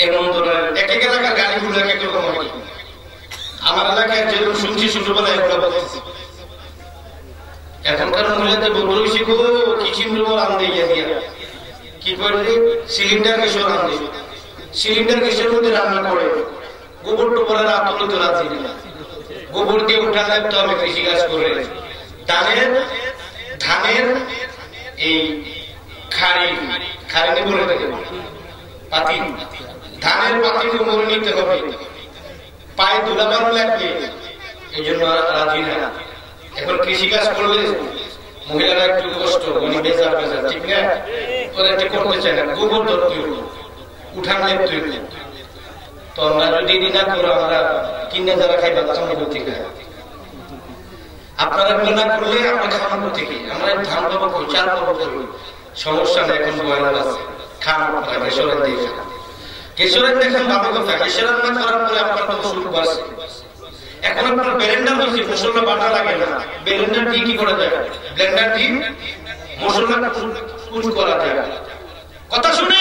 B: এমন ধরনের এক এক এলাকার গাড়িগুলো এক এক রকম হয়। আমার এলাকায় যেরকম শুনছি ছোটবেলায় এগুলো বলতেছি, এখনকার মহিলাদের বড় শিখো কি চিন্তা আনতে গিয়ে দিয়া কি করবে, সিলিন্ডার গ্যাসের রান্ধে, সিলিন্ডার গ্যাসের মধ্যে রান্না করে, গোবর টোপরের আতলে তো রাখি না, গোবর দিয়ে উঠা লাগতো। আমি কৃষি কাজ করে ধানের এই খাড়ি বলে থাকে পাতি, ধানের পাতি মরে নিতে হবে, পায়ে ধুলাবানো লাগবে, এই জন্য রাজি না। এখন কৃষি কাজ করলে মহিলারা একটু কষ্ট মানে বেজার বেজার ঠিক না ওরা এটা করতে চায় না গোবর ধরতে উঠান দেখতে তো আমরা যদি না করে আমরা কিনে যারা খাই বাচ্চা করতে খাই আপনারা না করলে আমরা খাওয়ানো থেকে আমরা ধান পাবো চাল পাবো সমস্যা নেই এখন বয়লার আছে খান আপনারা কেশরের দিয়ে কেশরের দেখেন ভালো কথা কেশরের না করার পরে আপনার তো শুরু করছে এখন আপনার ব্লেন্ডার হচ্ছে মশলা বাটা লাগে না ব্লেন্ডার দিয়ে কি করা যায় ব্লেন্ডার দিয়ে মশলা কুচ করা যায় কথা শুনে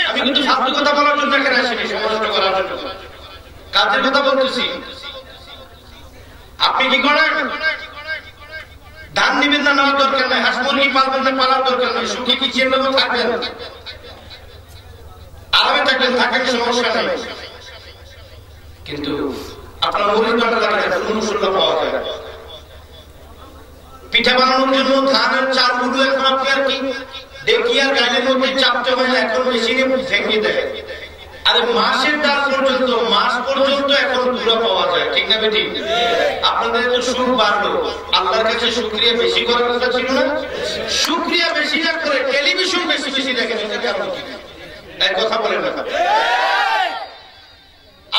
B: আমি কিন্তু ফালতু কথা বলার জন্য এখানে আসিনি সমালোচনা করার জন্য কাজের কথা বলতেছি আপনি কি করেন ধান নিবেন না নেওয়ার দরকার নেই হাঁস মুরগি পালবেন না পালার দরকার নেই সুখী কি চেয়ে থাকবেন আরামে থাকবেন থাকেন সমস্যা নেই কিন্তু আপনার মরিচ বাটা লাগে না মশলা পাওয়া যায় পিঠা বানানোর জন্য ধানের চালগুলো এখন আপনি আর কি দেখি আর গাইলের মধ্যে চাপতে হয় না এখন মেশিনে ভেঙে দেয় আরে মাসের ডাল পর্যন্ত মাস পর্যন্ত এখন গুঁড়া পাওয়া যায় ঠিক না বেটি আপনাদের তো সুখ বাড়লো আল্লাহর কাছে শুকরিয়া বেশি করার কথা ছিল না শুকরিয়া বেশি না করে টেলিভিশন বেশি বেশি দেখেন এটা কারণ কি এক কথা বলেন না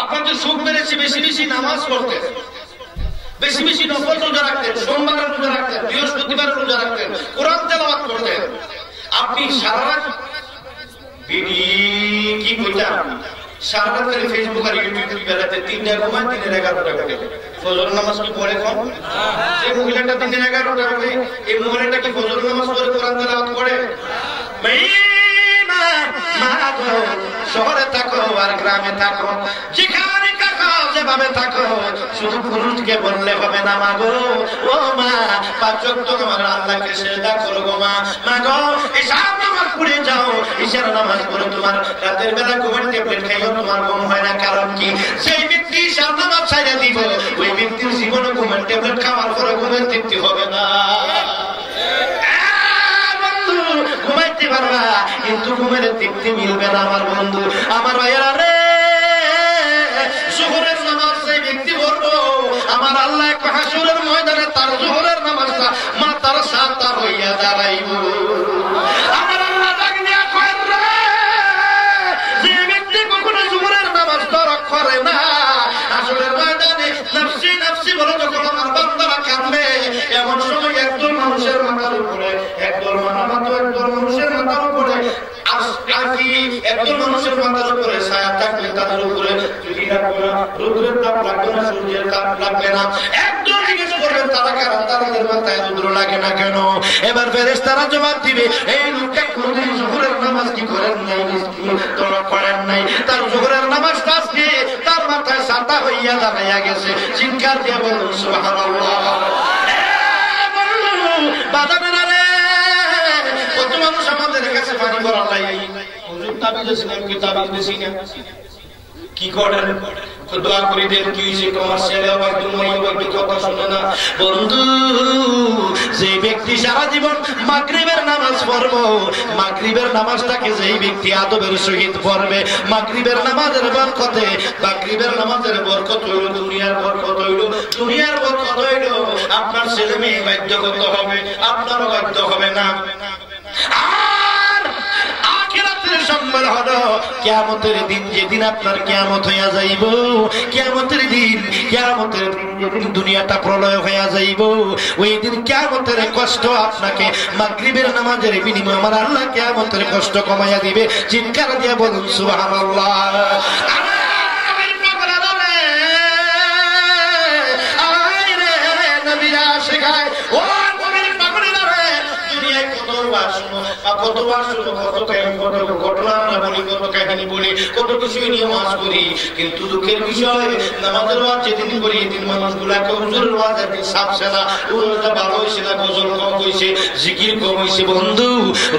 B: আপনার যে সুখ বেড়েছে বেশি বেশি নামাজ পড়তেন বেশি বেশি নফল রোজা রাখতেন সোমবার রোজা রাখতেন বৃহস্পতিবার রোজা রাখতেন কোরআন তেলাওয়াত করতেন আপনি সারা রাত কি বলতাম সারা রাত করে ফেসবুক আর ইউটিউব বেড়াতে 3টা ঘুমান 3-এর 11টা করে ফজর নামাজ কি পড়ে কম এই মহিলাটা 3-এর 11টা করে এই মহিলাটা কি ফজর নামাজ পড়ে কোরআন তেলাওয়াত করে শহরে থাকো আর গ্রামে থাকো যেখানে থাকো যেভাবে থাকো শুধু পুরুষকে বললে হবে না মা গো ও মা 5 ওয়াক্ত তোমার আল্লাহকে সেজদা করো গো মা মা গো ঈশার নামাজ পড়ে যাও ঈশার নামাজ পড়ে তোমার রাতের বেলা ঘুমের ট্যাবলেট খাইও তোমার ঘুম হয় না কারণ কি সেই ব্যক্তি ঈশার নামাজ ছাইড়া দিব ওই ব্যক্তির জীবনে ঘুমের ট্যাবলেট খাওয়ার পরে ঘুমের তৃপ্তি হবে না ঘুমাইতে পারবা কিন্তু ঘুমের তৃপ্তি মিলবে না আমার বন্ধু আমার ভাইয়েরা রে জোহরের নামাজ সেই ব্যক্তি পড়বো আমার আল্লাহ হাসরের ময়দানে তার জোহরের নামাজটা মাথার সাথে হইয়া দাঁড়াইব আমার আল্লাহ ডাক দিয়া কয় রে যে ব্যক্তি কখনো জোহরের নামাজ তরক করে না হাসরের ময়দানে নফসি নফসি বলে যখন আমার বান্দারা কাঁদবে এমন সময় একদল মানুষের মাথার উপরে একদল মানুষের মাথার উপরে একদল মানুষের মাথার উপরে ছায়া থাকলে তাদের উপরে যদি রৌদ্রের তাপ লাগবে না সূর্যের তাপ লাগবে না একদল জিজ্ঞেস করবেন তারা কারণ তাদের মাথায় রৌদ্র লাগে না কেন এবার ফেরেশতারা জবাব দিবে এই লোকটা কোনদিন জোহরের নামাজ কি করেন নাই তরক করেন নাই তার জোহরের নামাজটা আজকে তার মাথায় ছাতা হইয়া দাঁড়াইয়া গেছে চিৎকার দিয়ে বলুন সুবহানাল্লাহ বাজারের রে কত মানুষ আমাদের কাছে পানি ভরা নাই হুজুর তাবিজ ছিলেন কি তাবিজ বেশি না কি করেন দোয়া করে দেন কি হইছে কমার্শিয়াল আবার দুনিয়া আবার কথা শুনে না বন্ধু যে ব্যক্তি সারা জীবন মাগরিবের নামাজ পড়বো মাগরিবের নামাজটাকে যেই ব্যক্তি আদবের সহিত পড়বে মাগরিবের নামাজের বরকতে মাগরিবের নামাজের বরকত হইল দুনিয়ার বরকত হইল দুনিয়ার বরকত হইল আপনার ছেলে মেয়ে বাধ্যগত হবে আপনারও বাধ্য হবে না আর আখিরাতের সম্মান হলো কিয়ামতের দিন যেদিন আপনার কিয়ামত হইয়া যাইব কিয়ামতের দিন যেদিন দুনিয়াটা প্রলয় হইয়া যাইব ওই দিন কিয়ামতের কষ্ট আপনাকে মাগরিবের নামাজের বিনিময়ে আমার আল্লাহ কিয়ামতের কষ্ট কমাইয়া দিবে চিৎকার দিয়ে বলুন সুবহানাল্লাহ শেখায় ও কত কিছু নিয়ে ওয়াজ করি কিন্তু দুঃখের বিষয় নামাজের ওয়াজ যেদিন করি এদিন মানুষগুলাকে হুজুরের ওয়াজ একদিন সাপছে না ওটা ভালো হয়েছে না গজল কম হয়েছে জিকির কম হয়েছে বন্ধু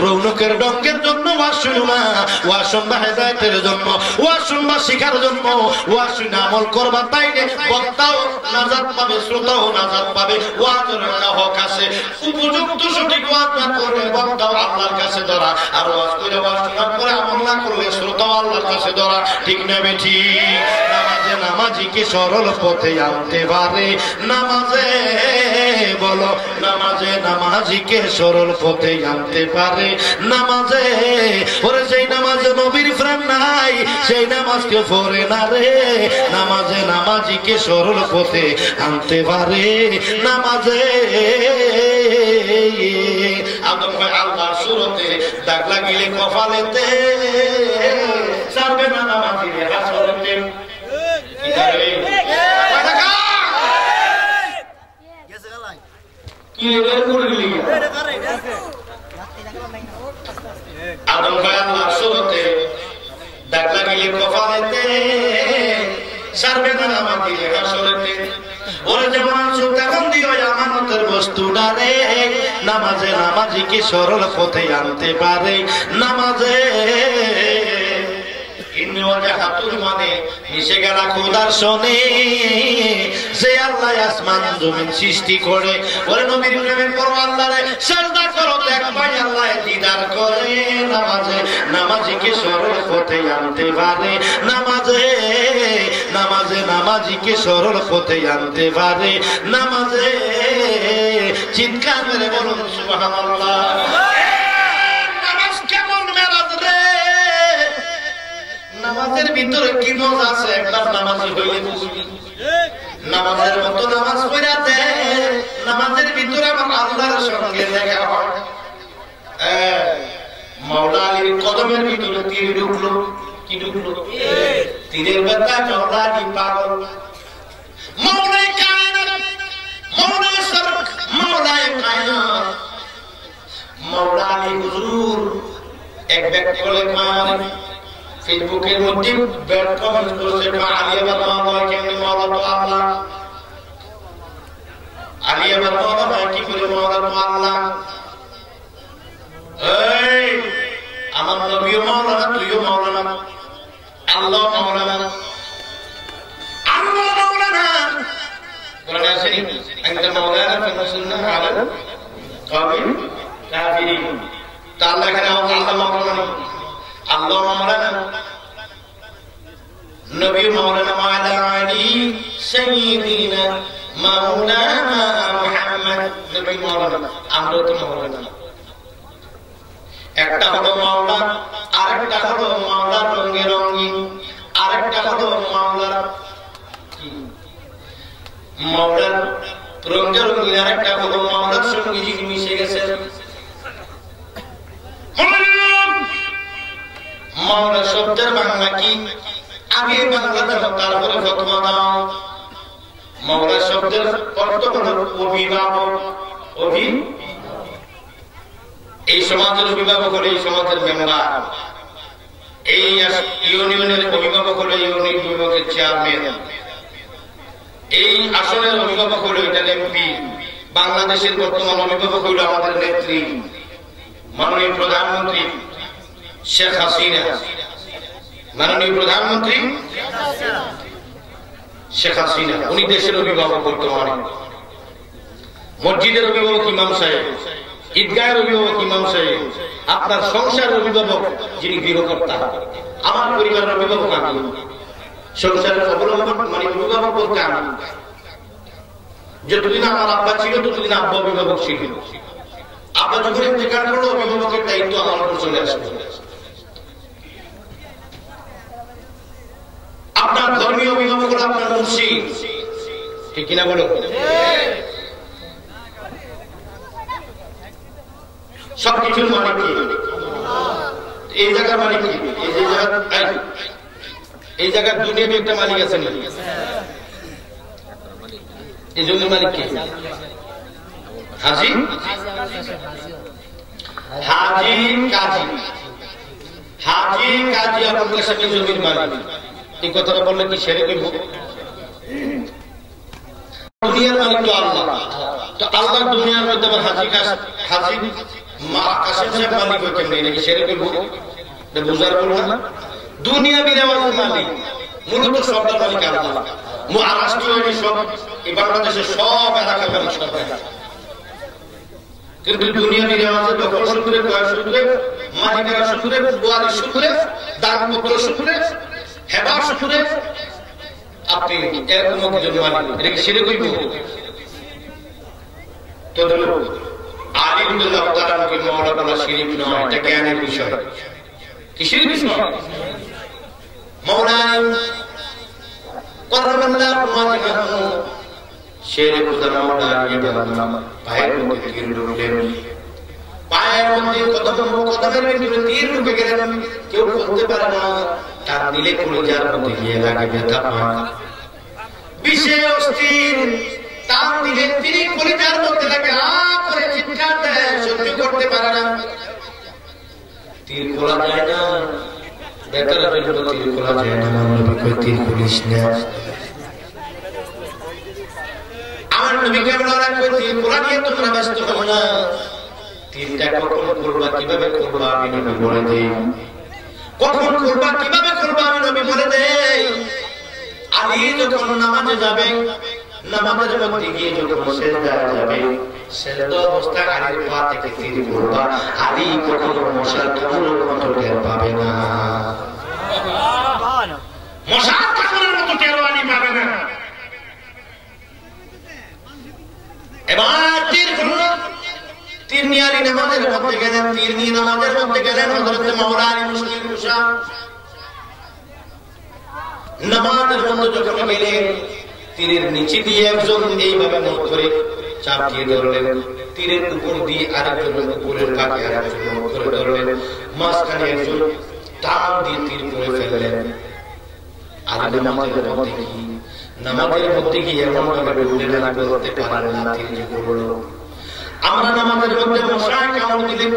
B: রৌনকের ডঙ্কের জন্য ওয়াজ শুনো না ওয়াজ শুনবা হেদায়েতের জন্য ওয়াজ শুনবা শিখার জন্য ওয়াজ শুনে আমল করবা তাইলে বক্তাও নাজাত পাবে শ্রোতাও নাজাত পাবে ওয়াজের একটা হক আছে উপযুক্ত সঠিক ওয়াজ না করলে বক্তাও আল্লাহর কাছে ধরা আর ওয়াজ করে ওয়াজ শোনার পরে আমল না করলে শ্রোতাও আল্লাহর কাছে ধরা ঠিক না বেঠিক নামাজে নামাজিকে সরল পথে আনতে পারে নামাজে বলো নামাজে নামাজিকে সরল পথে আনতে পারে নামাজে ওরে সেই নামাজে নবীর প্রেম নাই সেই নামাজকে পড়ে না রে নামাজে নামাজিকে সরল পথে আনতে পারে নামাজে আদম ভাই আল্লাহর সুরতে দাগ লাগিলে কপালেতে সারবে না নামাজিরে হাসরেতে কি যাবে কি এর করলি আদম ভাই আল্লাহর সুরতে দাগ লাগিলে কপালেতে সারবে না নামাজিরে হাসরেতে ওরে যেমন সুতাবন্দি হয় আমানতের বস্তুটা রে নামাজে নামাজিকে সরল পথে আনতে পারে নামাজে সৃষ্টি করে ওরে নবীর প্রেমের পর আল্লাহরে সিজদা করো দেখবাই আল্লাহ দিদার করে নামাজে নামাজিকে সরল পথে আনতে পারে নামাজে নামাজে নামাজিকে সরল পথে আনতে পারে নামাজে চিৎকার করে বলুন সুবহানাল্লাহ নামাজ কেমন মেরাজ রে নামাজের ভিতরে কি মজা আছে একবার নামাজি হইলে বুঝবি নামাজের মতো নামাজ পড়াতে নামাজের ভিতরে আমার আল্লাহর সঙ্গে দেখা হয় মাওলা আলীর কদমের ভিতরে তীর ঢুকলো কি ঢুকলো তীরের ব্যথা মাওলা আলী পাগল মাওলাই কায়নাত মাওলাই সরক মাওলাই কায়নাত মাওলা আলী হুজুর এক ব্যক্তি বলে মানে ফেসবুকের মধ্যে ব্যাড কমেন্ট করেছে আলিয়া মাওলা কেমন মাওলা তো আল্লাহ আলিয়া মাওলা কি করে মাওলা তো আল্লাহ এই আমার নবীও মাওলানা তুইও মাওলানা আল্লাহ মাওলানা আল্লাহ মাওলানা কোরআনে আছে আনতা মাওলানা ফানসুন্না আলা কাবিল কাফিরিন তা আল্লাহ এখানে আল্লাহ মাওলানা আল্লাহ মাওলানা নবী মাওলানা মাওলানা আলী সাইয়্যিদিনা মাওলানা মুহাম্মদ নবী মাওলানা আমরা তো মাওলানা একটা হলো মাওলা আরেকটা হলো মাওলার রঙে রঙিন আরেকটা হলো মাওলার কি মাওলার রঙে রঙিন আরেকটা হলো মাওলার সঙ্গে যিনি মিশে গেছেন মাওলা শব্দের বাংলা কি আগে বাংলা দাও তারপরে ফতোয়া দাও মাওলা শব্দের অর্থ হলো অভিভাবক এই সমাজের অভিভাবক হলো এই সমাজের মেম্বার এই ইউনিয়নের অভিভাবক হলো ইউনিয়ন বিভাগের চেয়ারম্যান এই আসনের অভিভাবক হলো এটা এমপি বাংলাদেশের বর্তমান অভিভাবক হলো আমাদের নেত্রী মাননীয় প্রধানমন্ত্রী শেখ হাসিনা মাননীয় প্রধানমন্ত্রী শেখ হাসিনা উনি দেশের অভিভাবক বর্তমানে মসজিদের অভিভাবক ইমাম সাহেব ঈদগাহের অভিভাবক ইমাম সাহেব আপনার সংসারের অভিভাবক যিনি গৃহকর্তা আমার পরিবারের অভিভাবক আমি সংসারের অবলম্বন মানে অভিভাবক বলতে আমি যতদিন আমার আব্বা ছিল ততদিন আব্বা অভিভাবক ছিল আব্বা যখন ইন্তেকাল করলো অভিভাবকের দায়িত্ব আমার উপর চলে আসবে আপনার ধর্মীয় অভিভাবক হলো আপনার মুর্শিদ ঠিক কিনা বলো সবকিছুর মালিক কি এই জায়গার মালিক কি এই জায়গার দুনিয়াতে একটা মালিক আছে না এই জমির মালিক কি হাজি হাজি কাজী হাজি কাজী আপনার সাথে জমির মালিক এই কথাটা বললে কি সেরে করবো দুনিয়ার মালিক তো আল্লাহ তো আল্লাহ দুনিয়ার মধ্যে আবার হাজি হাজি কাসেম সাহেব মালিক হয়ে কেমন নাকি সেরে করবো বুঝার বলবো না দুনিয়া বিরামাজের মালিক মূলত সবটার মালিক আল্লাহ রাষ্ট্রীয় সব এই বাংলাদেশের সব এলাকার মালিক সরকার কিন্তু দুনিয়া বিরামাজের দখল সূত্রে ক্রয় সূত্রে মালিকানা সূত্রে ওয়ারিশ সূত্রে দানপত্র সূত্রে হেবা সূত্রে আপনি এরকম একজন মালিক এটা কি শিরক হইব? তো আলিমুল্লাহ তাআলা কি মাওলা বলা শিরক নয়, এটা জ্ঞানের বিষয়। কি শিরক বিষয়? মাওলা কররামাল্লাহ মাওলাহু শের খুদা মাওলা ইবাদত পায়ের মধ্যে তীর ঢুকলেন, পায়ের মধ্যে কদমের ভিতরে তীর ঢুকে গেলেন, কেউ বলতে পারে না। তার দিলে কলিজার মধ্যে গিয়ে লাগে, ব্যথা পায়, বিষে অস্থির। তার দিলে তিনি কলিজার মধ্যে লাগে, আ করে চিৎকার দেয়, সহ্য করতে পারে না। তীর খোলা যায় না, ব্যথার জন্য তীর খোলা যায় না। নবী কই তীর খুলিস না। আমার নবীকে বলা কই তীর খোলা নিয়ে তোমরা ব্যস্ত হও না। তীরটা কখন করবা, কিভাবে করবা আমি নবী বলে দেই। কখন করবা, কিভাবে করবা আমি নবী বলে দেই। আলী যখন নামাজে যাবে, নামাজের মধ্যে গিয়ে যখন সেজদায় যাবে, সেজদা অবস্থায় আলীর পা থেকে তীর করবা। আলী কখনো মশার কামড়ের মতো টের পাবে না। মশার কামড়ের মতো টের আলী পাবে না। এবার তীর করলো, তীর নিয়ে আলী নামাজের মধ্যে গেলেন, তীর নিয়ে নামাজের মধ্যে গেলেন। হযরত মাওলা আলী মুশকিল কুশা নামাজের মধ্যে যখন গেলেন, তীরের নিচে দিয়ে একজন এইভাবে মুখ করে চাপ দিয়ে ধরলেন, তীরের উপর দিয়ে আরেকজন উপরের কাছে আরেকজন মুখ করে ধরলেন, মাঝখানে একজন টান দিয়ে তীর করে ফেললেন। আলী নামাজের মধ্যে গিয়ে এমন ভাবে উঠলেন, আগে করতে পারেন না, তীর যে করলো। আমরা নামাজের মধ্যে মশায় কামড় দিলেন,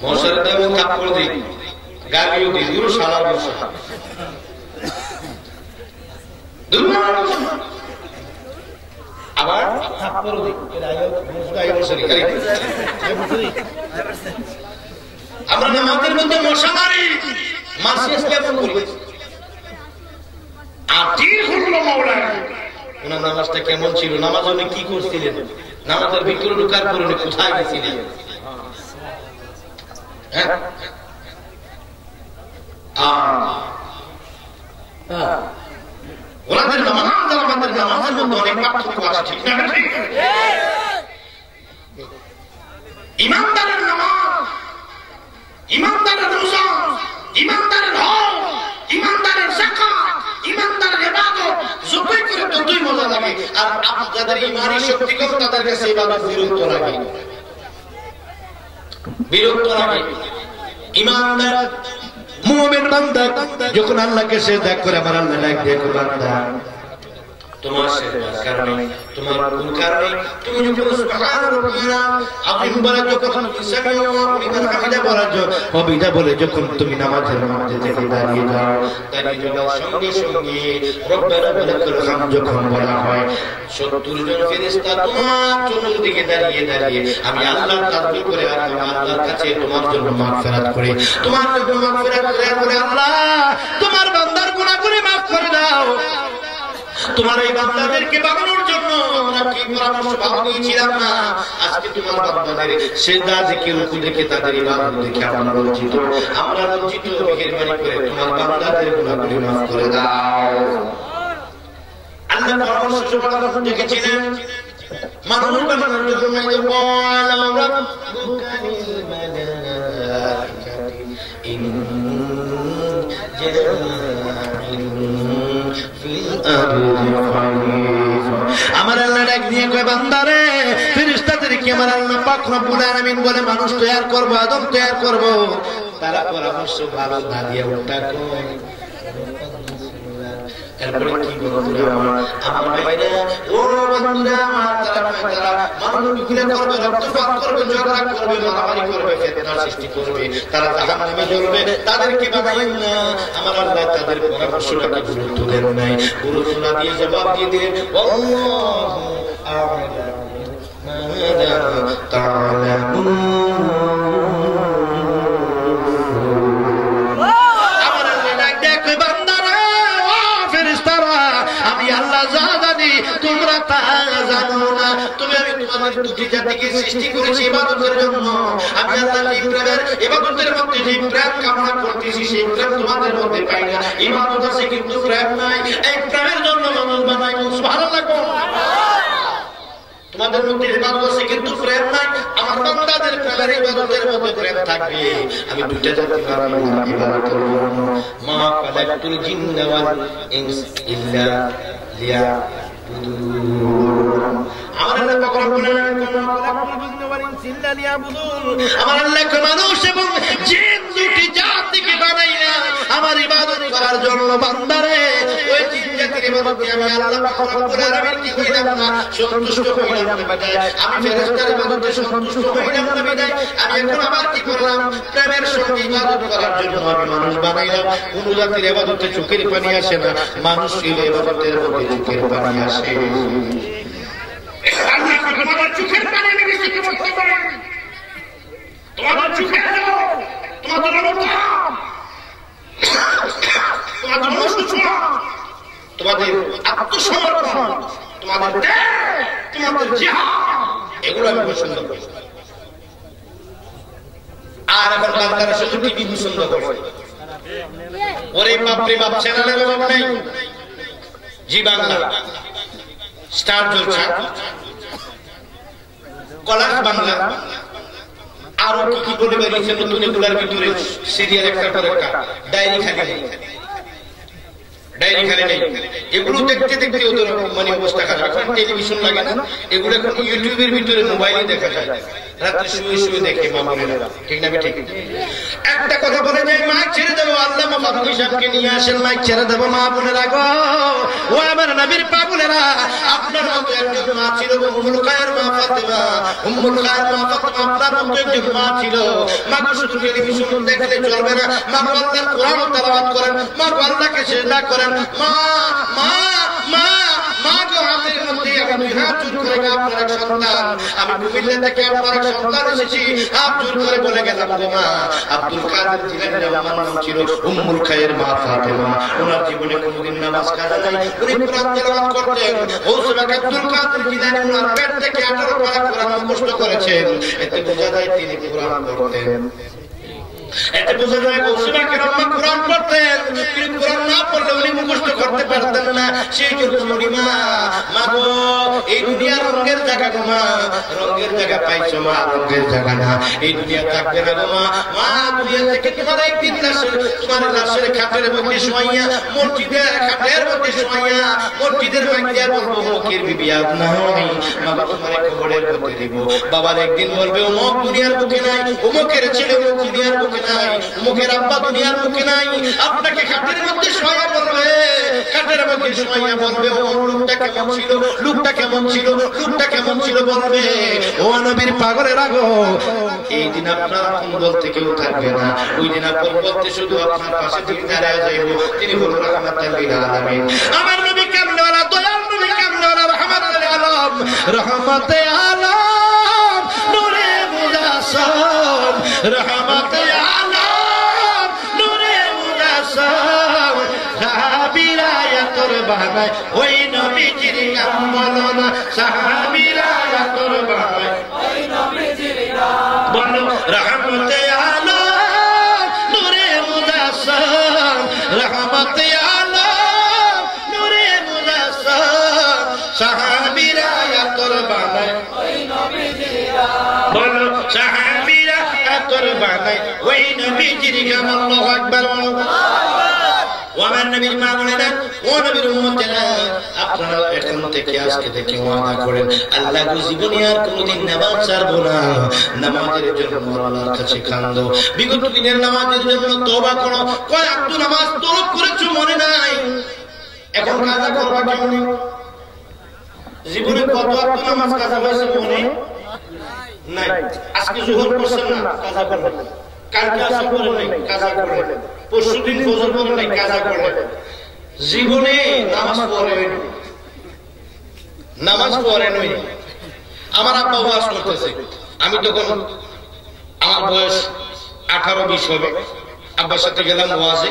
B: মশার দেবো কাপড় দিই, গালিও দিই, দূর সালার মশা, আবার কাপড় দিই। আমরা নামাজের মধ্যে মশা মারি, মাসিস কেমন করি? ওনার নামাজটা কেমন ছিল? নামাজ উনি কি করছিলেন? নামাজের ভিতরে ঢুকার পর উনি কোথায় গেছিলেন? ওনাদের নামাজ আর আমাদের নামাজের মধ্যে অনেক পার্থক্য আছে, ঠিক না? ইমানদারের নামাজ, ইমানদারের রোজা, ইমানদারের হজ, ইমানদারের যাকাত, ইমানদারের ইবাদত যতই করে ততই মজা লাগে। আর যাদের ইমানি শক্তি কম তাদের কাছে ইবাদত বিরক্ত লাগে, বিরক্ত লাগে। ইমানদার মুমিন বান্দা যখন আল্লাহকে সিজদা করে, আমার আল্লাহ ডাক দিয়ে বান্দা তোমার সিজদার কারণে, তোমার কোন কারণে তুমি যখন সুবহানাল্লাহ আপনি মুবারক যখন সামিআল্লাহু লিমান হামিদা বলার জন্য কবিতা বলে যখন তুমি নামাজের মধ্যে থেকে দাঁড়িয়ে যাও, দাঁড়িয়ে যাওয়ার সঙ্গে সঙ্গে রব্বানা ওয়ালাকাল হামদ যখন বলা হয়, 70 জন ফেরেশতা তোমার চতুর্দিকে দাঁড়িয়ে দাঁড়িয়ে আমি আল্লাহ তাসবিহ করে আর আমি আল্লাহর কাছে তোমার জন্য মাগফিরাত করে, তোমার জন্য মাগফিরাত করে, আল্লাহ তোমার বান্দার গুনাহগুলো maaf করে দাও। তোমার এই বান্দাদেরকে বাঁচানোর জন্য আমরা কি পরামর্শ পাওয়াছিলাম না? আজকে তোমার বান্দাদের সিজদা থেকে রুকু দেখে তাদের ইবাদত দেখে আমরা লজ্জিত, আমরা লজ্জিত। মেহেরবানি করে তোমার বান্দাদের গুনাহগুলো maaf করে দাও। আল্লাহ পরামর্শ পাওয়ার দেখেছিলেন মানুষ বানানোর জন্য বলা রাব্বুকা লিল মালাইকাতি ইন আমার আল্লাহ ডাক দিয়ে কয় বান্দারে ফেরেশতাদেরকে আমার আল্লাহ পাক রব্বুল আলামিন বলে মানুষ তৈরি করব, আদম তৈরি করব। তারা পরামর্শ ভালো না দিয়ে উল্টা কয়, তারপরে কি বলতো আমার ভাইরা ও বন্ধুরা আমার, তারা মানুষ গিলে করবে, রক্তপাত করবে, ঝগড়া করবে, মারামারি করবে, ফিতনা সৃষ্টি করবে, তারা জাহান্নামে জ্বলবে। তাদেরকে বাধাই না, আমার আল্লাহ তাদের পরামর্শটাকে গুরুত্ব দেন নাই। গুরুত্ব না দিয়ে জবাব দিয়ে দিলেন আল্লাহু আ'লামু তা'লামুন। তোমরা তা জানো না, তুমি আমি তোমাদের দুটি জাতিকে সৃষ্টি করেছি ইবাদতের জন্য। আমি আমি আল্লাহ এই প্রেমের ইবাদতের মধ্যে যে প্রেম কামনা করতেছি সেই প্রেম তোমাদের মধ্যে পাই না। ইবাদত আছে কিন্তু প্রেম নাই। এই প্রেমের জন্য মানুষ বানাই সুবহানাল্লাহ। তোমাদের মধ্যে ইবাদত আছে কিন্তু প্রেম নাই। আমার বান্দাদের প্রেমের ইবাদতের মধ্যে প্রেম থাকবে। আমি দুইটা জাতি বানাইলাম ইবাদতের জন্য। মা খালাকতুল জিন্না ওয়াল ইনস ইল্লা লিয়াবুদুন। আমার আল্লাহ পাক রব্বুল আলামিন খালাকতুল জিন্না ওয়াল ইনস ইল্লা লিয়াবুদুন। আমার আল্লাহ মানুষ এবং জিন দুটি জাতিকে বানাইলা আমার ইবাদত করার জন্য। বান্দারে ওই জিন জাতির ইবাদতে আমি আল্লাহ পাক রব্বুল আলামিন কি কইলাম না, সন্তুষ্ট হইলাম না বিদায়। আমি ফেরেশতার ইবাদতে সন্তুষ্ট হইলাম না বিদায় আমি এখন আবার কি করলাম, প্রেমের সঙ্গে ইবাদত করার জন্য আমি মানুষ বানাইলাম। কোন জাতির ইবাদতে চোখের পানি আসে না, মানুষের ইবাদতের মধ্যে চোখের পানি আসে। আল্লাহ তোমার চোখের পানি আমি বেশি করতে পারি, তোমার চোখের তোমাদের অনুতাপ, তোমাদের অনুশোচনা, তোমাদের আত্মসমর্পণ, তোমাদের ত্যাগ, তোমাদের জিহাদ, এগুলো আমি পছন্দ করি। আর এখন বান্দারা শুধু টিভি পছন্দ করে। ওরে বাপরে বাপ, চ্যানেলের অভাব নেই। জি বাংলা, স্টার জলসা, কলাস বাংলা, আরো কি কি বলে বেরিয়েছে নতুন এগুলার ভিতরে সিরিয়াল একটার পর একটা। ডায়েরি খালি নেই। এগুলো দেখতে দেখতে ওদের মানে অবস্থা খারাপ। এখন টেলিভিশন লাগে না, এগুলো এখন ইউটিউবের ভিতরে মোবাইলে দেখা যায়। রাত্রে শুয়ে শুয়ে দেখে মা বোনেরা, ঠিক না? ঠিক। একটা কথা বলে যাই, মাইক ছেড়ে দেবো, আল্লাহ মাহমুদ সাহেবকে নিয়ে আসেন, মাইক ছেড়ে দেবো। মা বোনেরা গো, ও আমার নবীর পাগলেরা, আপনার মতো একজন মা ছিল উম্মুল খায়ের মা ফাতেমা। উম্মুল খায়ের মা ফাতেমা আপনার মতো একজন মা ছিল। মা গো, শুধু টেলিভিশন দেখলে চলবে না, মা গো আল্লাহর কোরআন তেলাওয়াত করেন, মা গো আল্লাহকে সিজদা করেন। মা মা মা মা গো, হাতের মধ্যে আমি হাত জোর করে আপনার এক সন্তান, আমি কুমিল্লা থেকে আপনার এক সন্তান এসেছি, হাত জোর করে বলে গেলাম গো মা, আব্দুল কাদের জিলানী আমার নাম ছিল উম্মুল খায়ের মা ফাতেমা। ওনার জীবনে কোনদিন নামাজ কাজা নাই, উনি কোরআন তেলাওয়াত করতেন। ওসমান আব্দুল কাদের জিলানী ওনার পেট থেকে 18 পারা কোরআন মুখস্থ করেছেন। এতে বোঝা যায় তিনি কোরআন পড়তেন। এতে বোঝা যায় ওসমান কেরাম কোরআন পড়তেন, কিন্তু কোরআন না পড়লে উনি মুখস্থ করতে পারতেন না। সেই জন্য বলি মা, মা গো, এই দুনিয়া রঙের জায়গা গো মা, রঙের জায়গা পাইছো মা, রঙের জায়গা না। এই দুনিয়া থাকবে না গো মা। মা, দুনিয়া থেকে তোমার একদিন তোমার লাশের খাটের মধ্যে শোয়াইয়া, মসজিদের খাটের মধ্যে শোয়াইয়া, মসজিদের মাইয়া বলবো মুখের বিবি আপ না হয়, মা গো তোমার কবরের মধ্যে দিব। বাবার একদিন বলবে অমুক দুনিয়ার বুকে নাই, অমুকের ছেলে দুনিয়ার বুকে নাই, মুখের আব্বা দুনিয়ার মুখে নাই। আপনাকে খাটের মধ্যে শোয়া বলবে, খাটের মধ্যে শোয়া বলবে ও লোকটা কেমন ছিল, লোকটা কেমন ছিল, লোকটা কেমন ছিল বলবে। ও নবীর পাগলের আগো, এই দিন আপনার বল থেকে থাকবে না। ওই দিন আপন বলতে শুধু আপনার পাশে তিনি দাঁড়ায় যাইব। তিনি বলুন রাহমাতুল লিল আলামিন। আমার নবী কামলিওয়ালা, দয়াল নবী কামলিওয়ালা, রহমাতুল আলম, রহমতে আলম, নূরে মুজাসসাম, রহমতে বানায় ওই নবীজির নাম বলো না, সাহাবীরা তোর বানায় ওই নবীজির নাম বলো। রহমতে আলম, নূরে মুজাসসাম, রহমতে আলম, নূরে মুজাসসাম, সাহাবীরা তোর বানায় ওই নবীজির নাম বলো, সাহাবীরা তোর বানায় ওই নবীজির নাম। আল্লাহু আকবার। ওয়ামান নবীর মা বলেন, ও নবীর উম্মতেরা, আপনারা এখন থেকে আজকে থেকে ওয়াদা করেন, আল্লাহ গো জীবনে আর কোনদিন নামাজ ছাড়বো না। নামাজের জন্য আল্লাহর কাছে কান্দো, বিগত দিনের নামাজের জন্য তওবা করো। কয় আব্দুল নামাজ তরক করেছো মনে নাই, এখন কাজা করবা কেমনে? জীবনে কত আব্দুল নামাজ কাজা হয়েছে মনে নাই। আজকে জোহর করছেন না, কাজা করবেন। কালকে আসর করেন নাই, কাজা করবেন। পরশুদিন ফজর করেন নাই, কাজা করবেন। জীবনে নামাজ পড়েন, নামাজ পড়েন। আমার আব্বা ওয়াজ করতেছে, আমি তখন আমার বয়স 18-20 হবে। আব্বার সাথে গেলাম ওয়াজে।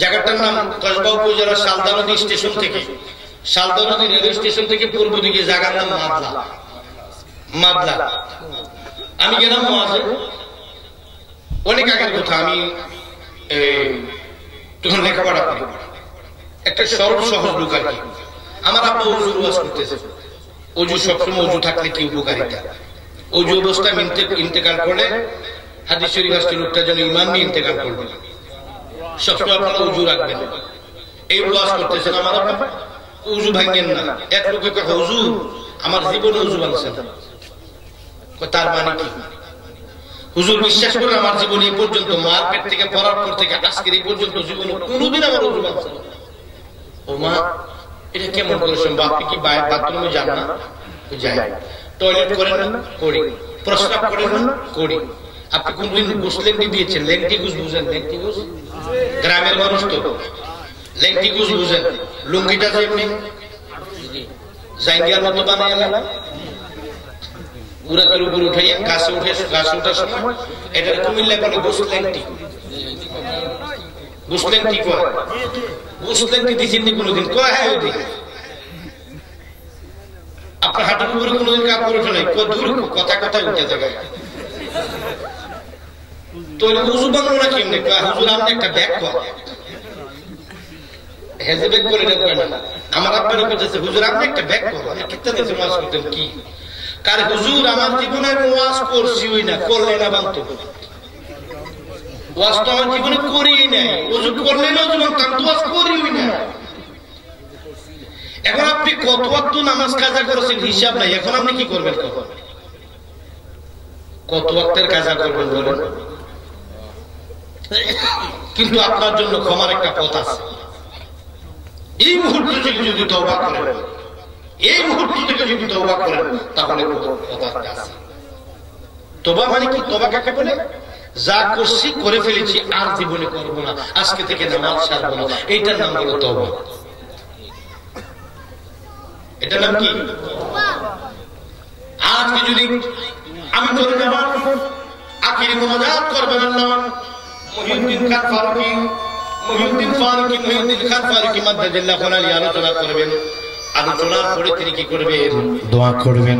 B: জায়গাটার নাম কসবা উপজেলার শালদা নদী স্টেশন থেকে, শালদা নদী রেল স্টেশন থেকে পূর্ব দিকে জায়গার নাম মাদলা। মাদলা আমি গেলাম ওয়াজে, অনেক আগের কথা, আমি তখন লেখাপড়া করি, একটা সরল সহজ লোক আর কি। আমার আব্বা অজুর ওয়াজ করতেছে, অজু সবসময় অজু থাকলে কি উপকারিতা, অজু অবস্থায় ইন্তেকাল করলে হাদিস শরীফ আসছে লোকটা যেন ঈমান নিয়ে ইন্তেকাল করবে, সবসময় আপনারা অজু রাখবেন। এই ওয়াজ করতেছেন আমার আব্বা, অজু ভাঙেন না। এক লোকে কয় হুজুর আমার জীবনে অজু ভাঙছে না। তার মানে কি? হুজুর বিশ্বাস করে আমার জীবনে এই পর্যন্ত মার পেট থেকে পড়ার পর থেকে আজকের এই পর্যন্ত জীবনে কোনোদিন আমার অজু ভাঙছে না। ও মা, এটা কেমন করে সম্ভব? আপনি কি বাথরুমে যান না? যাই। টয়লেট করেন না? করি। প্রস্রাব করেন না? করি। আপনি কোনদিন গোসলেন্টি দিয়েছেন? লেংটি গুস বুঝেন? লেংটি গুস গ্রামের মানুষ তো লেংটি গুস বুঝেন। লুঙ্গিটা যে এমনি জাইঙ্গিয়ার মতো বানাইলা উড়াকের উপর উঠাইয়া গাছে ওঠার সময় এটা কুমিল্লা বলে গোসলেন্টি। গোসলেন্টি কয়, গোসলেন্টি দিয়েছেন কোনোদিন? কয় হ্যাঁ ওই দিন। আপনার হাঁটুর উপরে কোনোদিন কাপড় ওঠে নাই? দূর কথা কথায় উঠে যাবে। তো উজু বাংলো না কেমনি? হুজুর আপনি একটা ব্যাগ করেন, হেজে ব্যাগ করে না। আমার আপনার কাছে হুজুর আপনি একটা ব্যাগ করেন, কিত্তাতে ওয়াজ করতেন কি? কার হুজুর আমার জীবনের ওয়াজ করছি ওই না, করলে না বাংতো ওয়াজ তো আমার জীবনে করিই নাই। ওজু করলে না ওজু বাংতাম, তো ওয়াজ করিই না। এখন আপনি কত ওয়াক্ত নামাজ কাজা করেছেন হিসাব নাই, এখন আপনি কি করবেন? কত ওয়াক্তের কাজা করবেন বলেন? কিন্তু আপনার জন্য ক্ষমার একটা পথ আছে। এই মুহূর্ত থেকে যদি তওবা করেন, এই মুহূর্ত থেকে যদি তওবা করেন, তাহলে পথ আছে। তওবা মানে কি? তওবা কাকে বলে? যা করছি করে ফেলেছি, আর জীবনে করবো না, আজকে থেকে নামাজ ছাড়বো না, এইটার নাম হলো তওবা। এটার নাম কি? আজকে যদি আমি করে যাবার আখিরি মোনাজাত করবেন আল্লাহ মহিউদ্দিন খান ফারুকী, মহিউদ্দিন খান ফারুকী মাদ্দাজিল্লাহ আলী আলোচনা করবেন। আলোচনার পরে তিনি কি করবেন? দোয়া করবেন।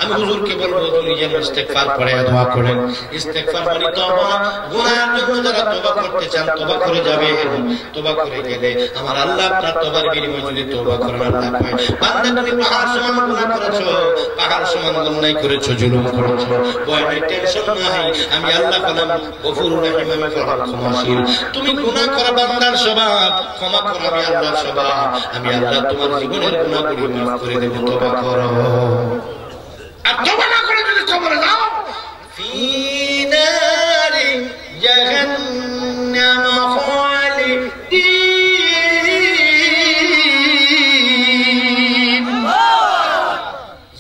B: আমি হুজুরকে বলবো তুমি যেন ইস্তেগফার পড়ে দোয়া করেন। ইস্তেগফার মানে তওবা। গুনাহের জন্য যারা তওবা করতে চান তওবা করে যাবেন। তওবা করে গেলে আমার আল্লাহ আপনার তওবার বিনিময়ে যদি তওবা করেন, আল্লাহ কয় বান্দা তুমি পাহাড় সমান গুনাহ করেছো, পাহাড় সমান অন্যায় করেছো, জুলুম করেছো, ভয় নাই, টেনশন নাই, আমি আল্লাহ হলাম গফুরুর রহিম, আমি হলাম ক্ষমাশীল। তুমি গুনাহ করা বান্দার স্বভাব, ক্ষমা করা আমি আল্লাহর স্বভাব। আমি আল্লাহ তোমার জীবনের গুনাহগুলো মাফ করে দেব। তওবা করো। আর তওবা না করে যদি কবরে যাও, ফি নারি জাহান্নাম খালিদিন,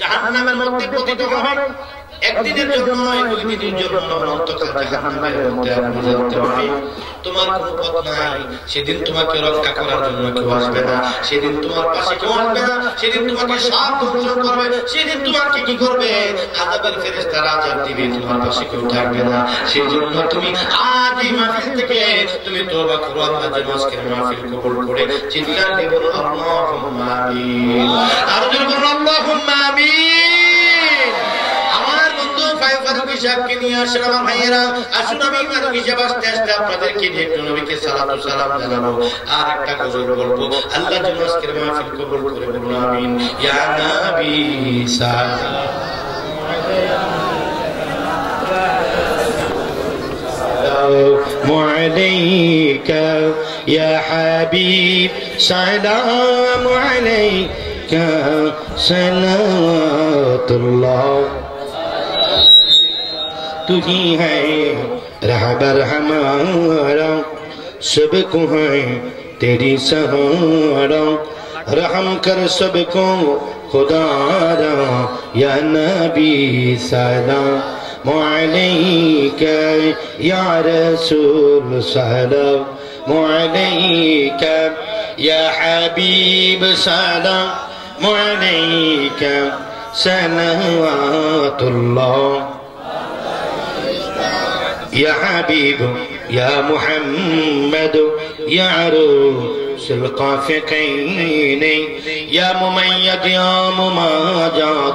B: জাহান্নামের মধ্যে পতিত হবেন। একদিনের জন্য নয়, 2 দিনের জন্য অন্তত জাহান্নামের মধ্যে আপনি যেতে হবে। তোমার কোনো পথ নাই। সেদিন তোমাকে রক্ষা করার জন্য কেউ আসবে না, সেদিন তোমার পাশে কেউ আসবে না, সেদিন তোমাকে সাপ দংশন করবে, সেদিন তোমাকে কি করবে? আযাবের ফেরেশতারা আযাব দিবে, তোমার পাশে কেউ থাকবে না। সেই জন্য তুমি আজ এই মাহফিল থেকে তুমি তওবা করো। আল্লাহ যেন আজকের মাহফিল কবুল করে। চিৎকার দিয়ে বলো আল্লাহুম্মা আমিন। আর যদি বলো আল্লাহুম্মা আমিন। আমার বন্ধু ফারুকী সাহেবকে নিয়ে আসেন আমার ভাইয়েরা। আসুন আমি ফারুকী সাহেব আস্তে আস্তে আপনাদেরকে নিয়ে একটু নবীকে সালাতু সালাম জানাবো, আর একটা গজল বলবো। আল্লাহ যেন আজকের মাহফিল কবুল করে। বলুন আমিন। ইয়া নবী সালামু আলাইকা, ইয়া হাবিব সালামু আলাইকা, সালাতুল্লাহ। तू ही है रहबर हमारा, सबको है तेरी सहारा, रहम कर सबको खुदारा, या नबी सलाम अलैका, या रसूल सलाम अलैका, या हबीब सलाम अलैका, सलावतुल्लाह। या हबीब या मुहम्मद या अरूस القافقين, या मुमय्यद या मुमाजात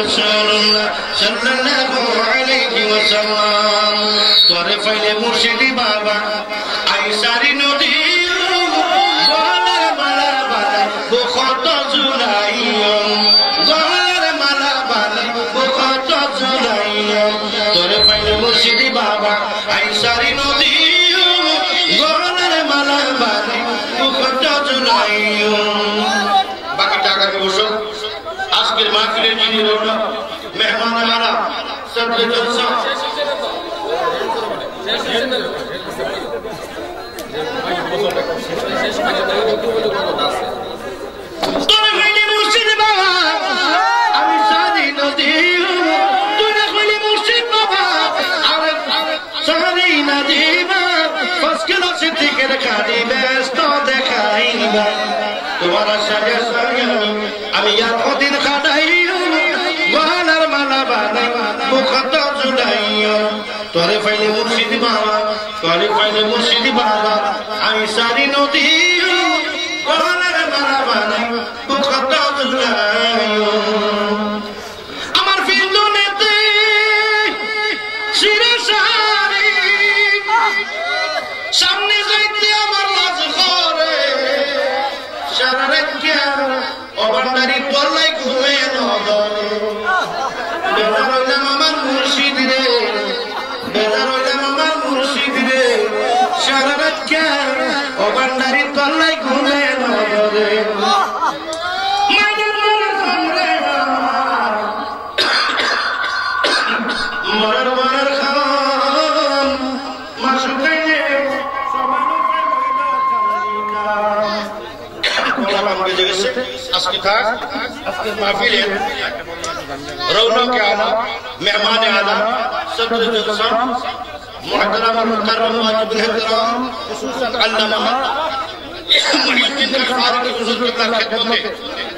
B: রাসূলুল্লাহ সাল্লাল্লাহু আলাইহি ওয়াসাল্লাম তোরে পাইলে মুর্শিদি বাবা আইসারি নদী গলার মালা বাঁধা বুকত ঝুলাইও গলার মালা বাঁধা বুকত ঝুলাইও তোরে পাইলে মুর্শিদি বাবা আইসারি নদী গলার মালা বাঁধা বুকত ঝুলাইও বাকি টাকা বসো আজকের মাহফিলের যিনি রৌনক মেহমান আলা সদরে জলসা তোরে কইলে মুর্শিদ বাবা আমি সাদি নদী তোরে কইলে মুর্শিদ বাবা আমি সাদি নদী ফসকেল সিদ্দিকের খাদি ব্যস্ত দেখাইবা তোমার সাজা সাজা আমি ইয়াকুতিন খাদাইও গলার মালা বাঁধা মুখত ঝুলাইও তোরে পাইলে মুর্শিদ বাবা তোরে পাইলে মুর্শিদ বাবা আমি সারি নদী গলার মালা বাঁধা মুখত ঝুলাইও আমার ফিন্দুনেতে শিরা সারি সামনে যাইতে আমার লাজ করে সারা রাত অবান্ডারি তোলাই ঘুমে নদরে বেজার হইলাম আমার মুর্শিদ রে বেজার হইলাম আমার মুর্শিদ রে সারা রাত অবান্ডারি তোলাই ঘুমে নদরে মরার মরার খাম মাসুকাইলে আজকে থাক আজকে মাহফিলে রৌনকে আলা মেহমানে আলা সদরে জলসা মুহতারাম মুকাররম ওয়াজিবুল ইহতিরাম খুসুসান আল্লামা মুহিউদ্দিন ফারুকী হুজুর কিবলার খিদমতে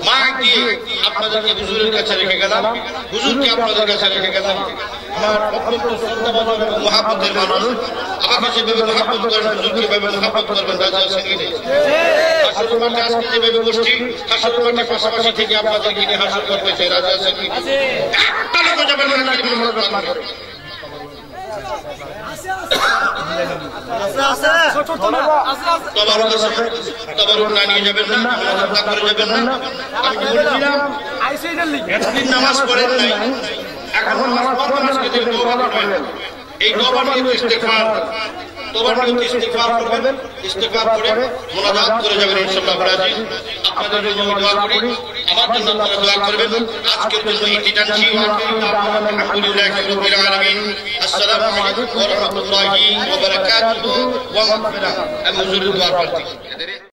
B: মাইক দিয়ে আপনাদেরকে হুজুরের কাছে রেখে গেলাম হুজুরকে আপনাদের কাছে রেখে গেলাম আমার অত্যন্ত শ্রদ্ধাভাজন এবং মহব্বতের মানুষ আমাকে যেভাবে মহব্বত করেন হুজুরকে যেভাবে মহব্বত করবেন রাজি আছেন কি নেই হাসরের মাঠে আজকে যেভাবে গোষ্ঠী হাসরের মাঠে পাশাপাশি থেকে আপনাদেরকে নিয়ে হাসর করতে চাই রাজি আছেন কি একটা লোক যাবেন না নাকি মনোরঞ্জন করে তবরুক না নিয়ে যাবেন না করে যাবেন না আমি বলছিলাম এতদিন নামাজ পড়েন নাই এখন নামাজ পড়বেন আজকে যে দোয়া করবেন এই দোয়া নিয়ে ইস্তেগফার তোবার নিয়ে ইস্তেগফার করবেন ইস্তেগফার করে মুনাজাত করে যাবেন ইনশাআল্লাহ রাজি আপনাদের জন্য দোয়া করি আমার জন্য আপনারা দোয়া করবেন আজকের জন্য এই টানছি আলহামদুলিল্লাহি রাব্বিল আলামিন আসসালামু আলাইকুম ওয়া রাহমাতুল্লাহি ওয়া বারাকাতুহু ওয়া মাগফিরাহ আমি হুজুরের দোয়া করছি